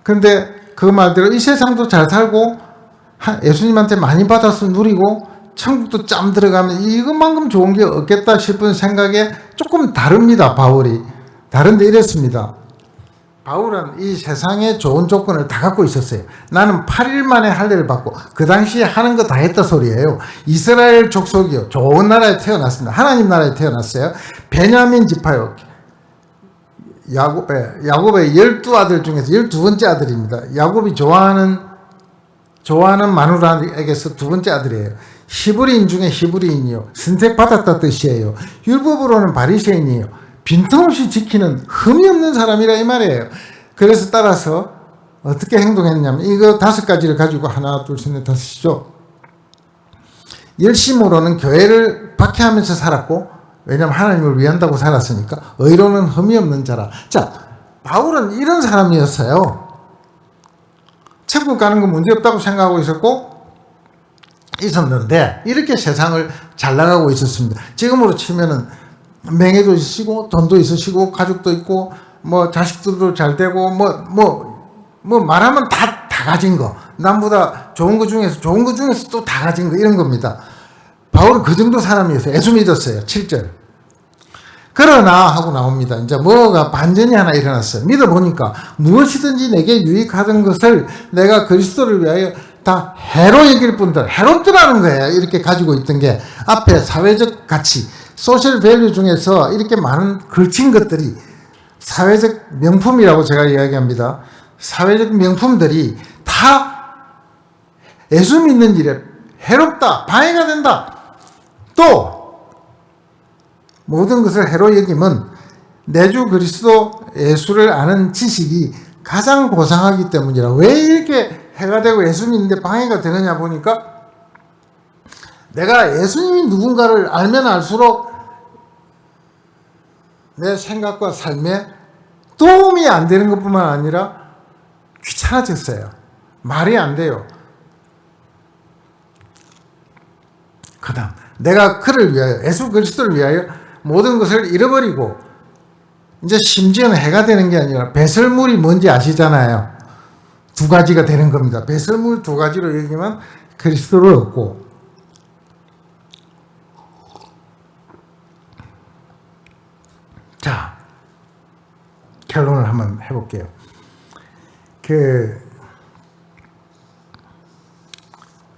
그런데 그 말대로 이 세상도 잘 살고 예수님한테 많이 받아서 누리고 천국도 짬 들어가면 이것만큼 좋은 게 없겠다 싶은 생각에 조금 다릅니다. 바울이. 다른데 이랬습니다. 바울은 이 세상에 좋은 조건을 다 갖고 있었어요. 나는 8일 만에 할례를 받고 그 당시에 하는 거 다 했다 소리예요. 이스라엘 족속이요. 좋은 나라에 태어났습니다. 하나님 나라에 태어났어요. 베냐민 지파요. 야곱의 12아들 중에서 12번째 아들입니다. 야곱이 좋아하는 마누라에게서 두 번째 아들이에요. 히브리인 중에 히브리인이요. 선택받았다 뜻이에요. 율법으로는 바리새인이에요. 빈틈없이 지키는 흠이 없는 사람이라 이 말이에요. 그래서 따라서 어떻게 행동했냐면 이거 5가지를 가지고 하나 둘 셋 넷 다섯이죠. 열심으로는 교회를 박해하면서 살았고 왜냐하면 하나님을 위한다고 살았으니까 의로는 흠이 없는 자라. 자, 바울은 이런 사람이었어요. 천국 가는 건 문제없다고 생각하고 있었는데 이렇게 세상을 잘 나가고 있었습니다. 지금으로 치면은 명예도 있으시고 돈도 있으시고 가족도 있고 뭐 자식들도 잘 되고 뭐 말하면 다 가진 거, 남보다 좋은 거 중에서 또 다 가진 거 이런 겁니다. 바울은 그 정도 사람이었어요. 예수 믿었어요. 7절. 그러나 하고 나옵니다. 이제 뭐가 반전이 하나 일어났어요. 믿어보니까 무엇이든지 내게 유익하던 것을 내가 그리스도를 위하여 다 해로 여길 뿐더러 해롭더라는 거예요. 이렇게 가지고 있던 게 앞에 사회적 가치, 소셜 밸류 중에서 이렇게 많은 걸친 것들이 사회적 명품이라고 제가 이야기합니다. 사회적 명품들이 다 예수 믿는 일에 해롭다, 방해가 된다. 또 모든 것을 해로 여김은 내주 그리스도 예수를 아는 지식이 가장 고상하기 때문이라. 왜 이렇게 해가 되고 예수 믿는데 방해가 되느냐 보니까 내가 예수님이 누군가를 알면 알수록 내 생각과 삶에 도움이 안 되는 것뿐만 아니라 귀찮아졌어요. 말이 안 돼요. 그 다음 내가 그를 위하여 예수 그리스도를 위하여 모든 것을 잃어버리고 이제 심지어는 해가 되는 게 아니라 배설물이 뭔지 아시잖아요. 2가지가 되는 겁니다. 배설물 2가지로 여기면 그리스도를 얻고 자 결론을 한번 해볼게요.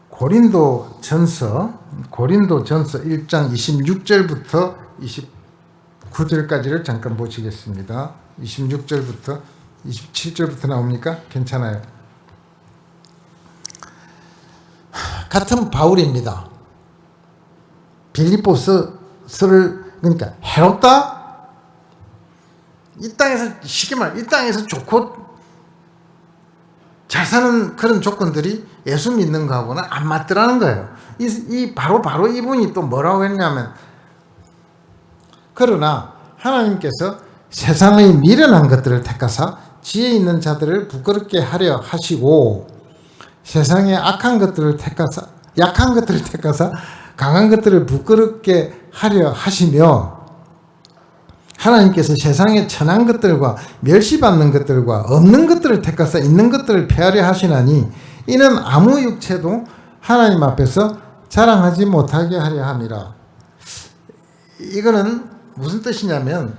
고린도전서 1장 26절부터 29절까지를 잠깐 보시겠습니다. 26절부터 27절부터 나옵니까? 괜찮아요. 같은 바울입니다. 빌립보서를 그러니까 해롭다? 이 땅에서 쉽게 말해 이 땅에서 좋고 잘 사는 그런 조건들이 예수 믿는 거하고는 안 맞더라는 거예요. 바로 이분이 또 뭐라고 했냐면 그러나 하나님께서 세상의 미련한 것들을 택하사 지혜 있는 자들을 부끄럽게 하려 하시고 세상의 약한 것들을 택하사 강한 것들을 부끄럽게 하려 하시며 하나님께서 세상의 천한 것들과 멸시받는 것들과 없는 것들을 택하사 있는 것들을 폐하려 하시나니 이는 아무 육체도 하나님 앞에서 자랑하지 못하게 하려 함이라. 이거는 무슨 뜻이냐면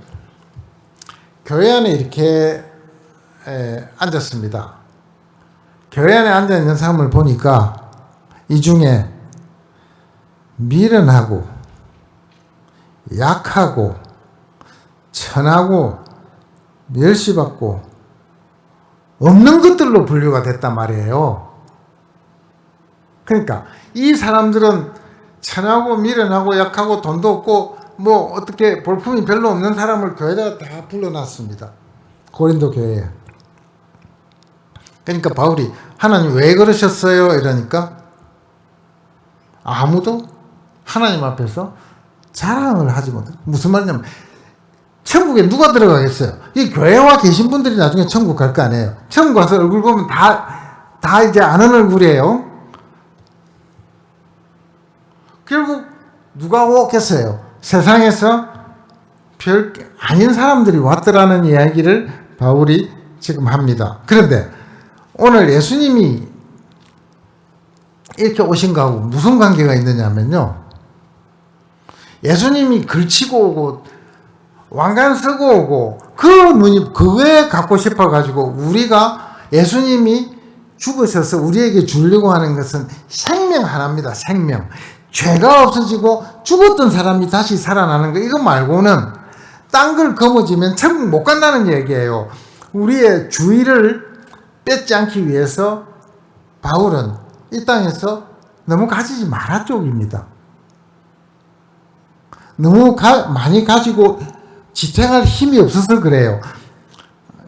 교회 안에 이렇게 앉았습니다. 교회 안에 앉아 있는 사람을 보니까 이 중에 미련하고 약하고 천하고 멸시받고 없는 것들로 분류가 됐단 말이에요. 그러니까 이 사람들은 천하고 미련하고 약하고 돈도 없고 뭐 어떻게 볼품이 별로 없는 사람을 교회에다가 다 불러놨습니다. 고린도 교회에. 그러니까 바울이 하나님 왜 그러셨어요? 이러니까 아무도 하나님 앞에서 자랑을 하지 못해. 무슨 말이냐면 천국에 누가 들어가겠어요? 이 교회와 계신 분들이 나중에 천국 갈 거 아니에요. 천국 가서 얼굴 보면 다 이제 아는 얼굴이에요. 결국 누가 오겠어요? 세상에서 별 아닌 사람들이 왔더라는 이야기를 바울이 지금 합니다. 그런데 오늘 예수님이 이렇게 오신 거하고 무슨 관계가 있느냐면요. 예수님이 글치고 오고 왕관 쓰고 오고 그거에 갖고 싶어가지고 우리가 예수님이 죽으셔서 우리에게 주려고 하는 것은 생명 하나입니다. 생명. 죄가 없어지고 죽었던 사람이 다시 살아나는 거 이거 말고는 딴 걸 거머쥐면 천국 못 간다는 얘기예요. 우리의 주의를 뺏지 않기 위해서 바울은 이 땅에서 너무 가지지 마라 쪽입니다. 너무 많이 가지고 지탱할 힘이 없어서 그래요.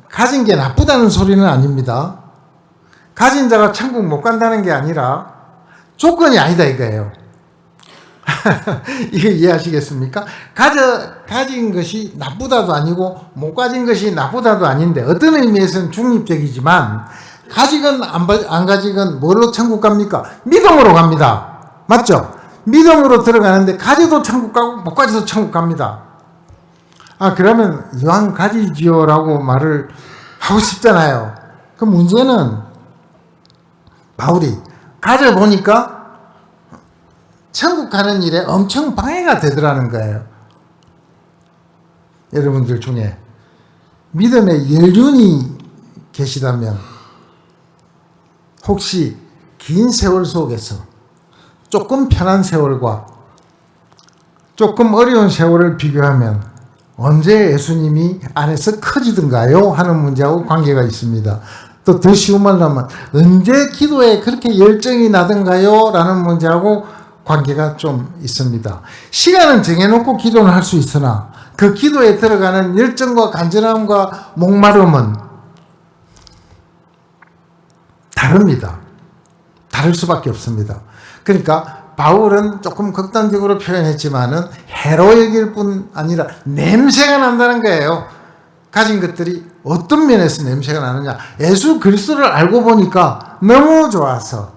가진 게 나쁘다는 소리는 아닙니다. 가진 자가 천국 못 간다는 게 아니라 조건이 아니다 이거예요. 이거 이해하시겠습니까? 가진 것이 나쁘다도 아니고 못 가진 것이 나쁘다도 아닌데 어떤 의미에서는 중립적이지만 가지건 안 가지건 뭘로 천국 갑니까? 믿음으로 갑니다. 맞죠? 믿음으로 들어가는데 가지도 천국 가고 못 가지도 천국 갑니다. 그러면 이왕 가지지요라고 말을 하고 싶잖아요. 그 문제는 바울이 가져보니까 천국 가는 일에 엄청 방해가 되더라는 거예요. 여러분들 중에 믿음의 연륜이 계시다면 혹시 긴 세월 속에서 조금 편한 세월과 조금 어려운 세월을 비교하면 언제 예수님이 안에서 커지던가요? 하는 문제하고 관계가 있습니다. 또 더 쉬운 말로 하면 언제 기도에 그렇게 열정이 나던가요? 라는 문제하고 관계가 좀 있습니다. 시간은 정해놓고 기도는 할 수 있으나 그 기도에 들어가는 열정과 간절함과 목마름은 다릅니다. 다를 수밖에 없습니다. 그러니까 바울은 조금 극단적으로 표현했지만은 해로 여길 뿐 아니라 냄새가 난다는 거예요. 가진 것들이 어떤 면에서 냄새가 나느냐. 예수 그리스도를 알고 보니까 너무 좋아서.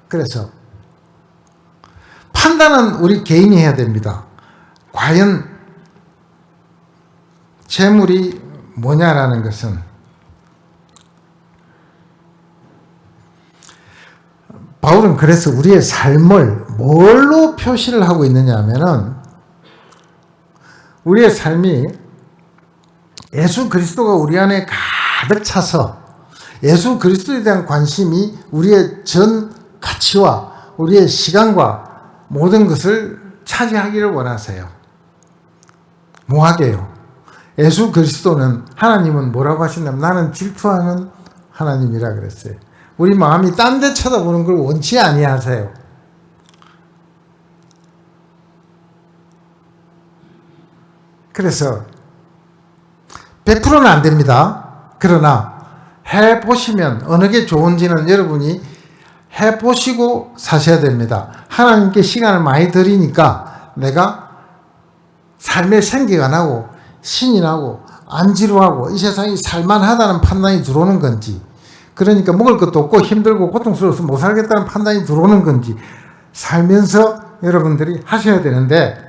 그래서 판단은 우리 개인이 해야 됩니다. 과연 재물이 뭐냐라는 것은 바울은 그래서 우리의 삶을 뭘로 표시를 하고 있느냐 하면은 우리의 삶이 예수 그리스도가 우리 안에 가득 차서 예수 그리스도에 대한 관심이 우리의 전 가치와 우리의 시간과 모든 것을 차지하기를 원하세요. 뭐하게요? 예수 그리스도는 하나님은 뭐라고 하시냐면 나는 질투하는 하나님이라 그랬어요. 우리 마음이 딴 데 쳐다보는 걸 원치 아니하세요. 그래서 100%는 안 됩니다. 그러나 해보시면 어느 게 좋은지는 여러분이 해보시고 사셔야 됩니다. 하나님께 시간을 많이 들이니까 내가 삶의 생기가 나고 신이 나고 안 지루하고 이 세상이 살만하다는 판단이 들어오는 건지, 그러니까 먹을 것도 없고 힘들고 고통스러워서 못 살겠다는 판단이 들어오는 건지 살면서 여러분들이 하셔야 되는데,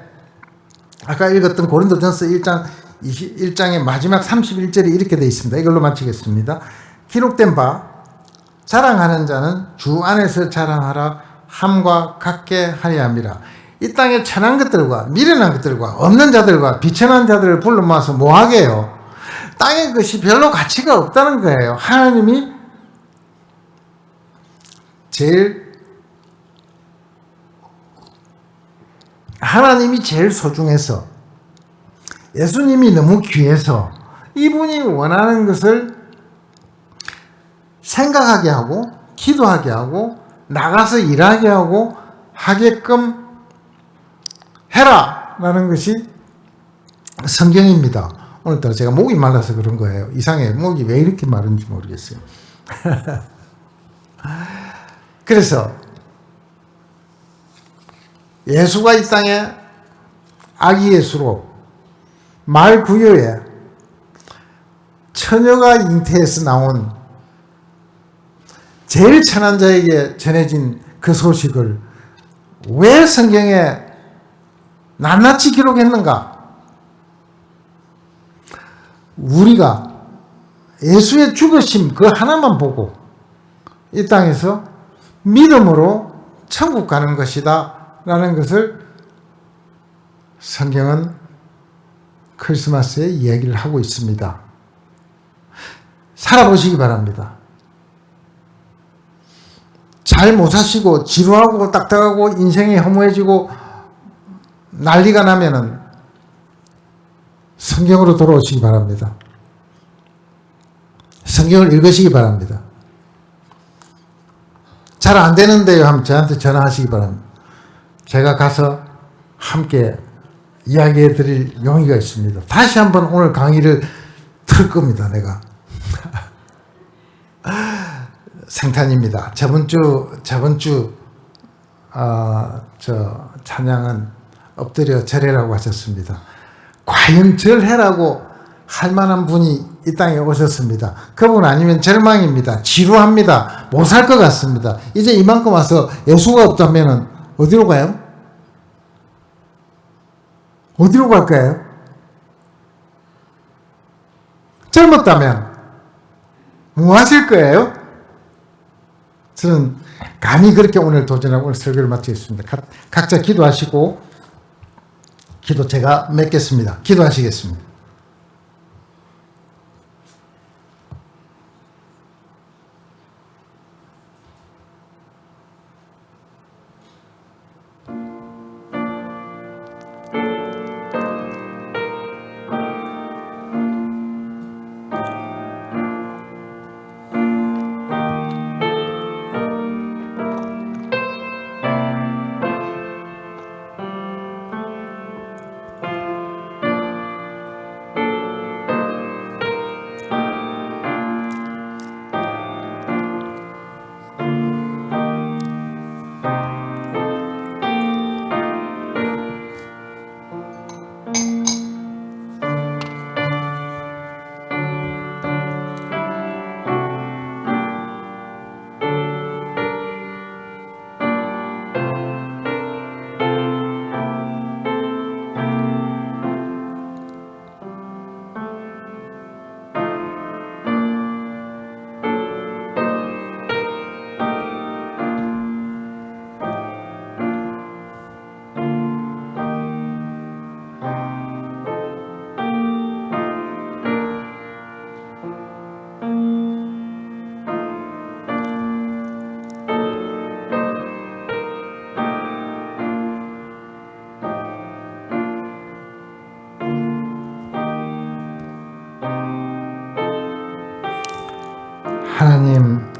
아까 읽었던 고린도전서 1장의 마지막 31절이 이렇게 되어 있습니다. 이걸로 마치겠습니다. 기록된 바 자랑하는 자는 주 안에서 자랑하라 함과 같게 하려 함이라. 이 땅에 천한 것들과 미련한 것들과 없는 자들과 비천한 자들을 불러 모아서 뭐하게 해요? 땅의 것이 별로 가치가 없다는 거예요. 하나님이 제일 소중해서, 예수님이 너무 귀해서 이분이 원하는 것을 생각하게 하고 기도하게 하고 나가서 일하게 하고 하게끔 해라 라는 것이 성경입니다. 오늘따라 제가 목이 말라서 그런 거예요. 이상해. 목이 왜 이렇게 마른지 모르겠어요. 그래서 예수가 이 땅에 아기 예수로 말 구유에 처녀가 잉태해서 나온 제일 천한 자에게 전해진 그 소식을 왜 성경에 낱낱이 기록했는가? 우리가 예수의 죽으심 그 하나만 보고 이 땅에서 믿음으로 천국 가는 것이다 라는 것을 성경은 크리스마스에 이야기를 하고 있습니다. 살아보시기 바랍니다. 잘 못 사시고 지루하고 딱딱하고 인생이 허무해지고 난리가 나면은 성경으로 돌아오시기 바랍니다. 성경을 읽으시기 바랍니다. 잘 안 되는데요 하면 저한테 전화하시기 바랍니다. 제가 가서 함께 이야기해 드릴 용의가 있습니다. 다시 한번 오늘 강의를 틀 겁니다. 내가 생탄입니다. 저번 주 찬양은 엎드려 절해라고 하셨습니다. 과연 절해라고 할 만한 분이 이 땅에 오셨습니다. 그분 아니면 절망입니다. 지루합니다. 못 살 것 같습니다. 이제 이만큼 와서 예수가 없다면 어디로 가요? 어디로 갈까요? 젊었다면 뭐 하실 거예요? 저는 감히 그렇게 오늘 도전하고 오늘 설교를 마치겠습니다. 각자 기도하시고 기도 제가 맺겠습니다. 기도하시겠습니다.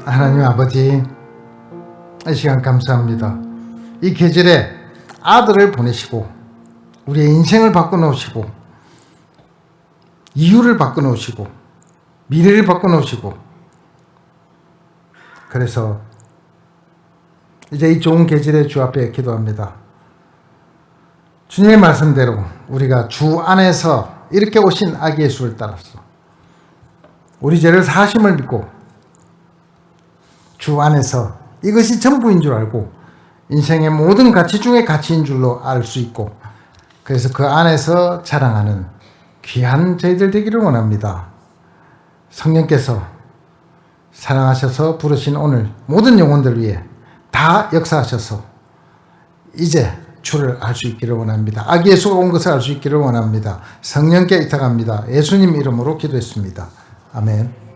하나님 아버지, 이 시간 감사합니다. 이 계절에 아들을 보내시고 우리의 인생을 바꿔놓으시고 이유를 바꿔놓으시고 미래를 바꿔놓으시고, 그래서 이제 이 좋은 계절에 주 앞에 기도합니다. 주님의 말씀대로 우리가 주 안에서 이렇게 오신 아기 예수를 따라서 우리 죄를 사하심을 믿고 주 안에서 이것이 전부인 줄 알고 인생의 모든 가치 중에 가치인 줄로 알 수 있고, 그래서 그 안에서 자랑하는 귀한 저희들 되기를 원합니다. 성령께서 사랑하셔서 부르신 오늘 모든 영혼들 위해 다 역사하셔서 이제 주를 알 수 있기를 원합니다. 아기 예수가 온 것을 알 수 있기를 원합니다. 성령께 의탁합니다. 예수님 이름으로 기도했습니다. 아멘.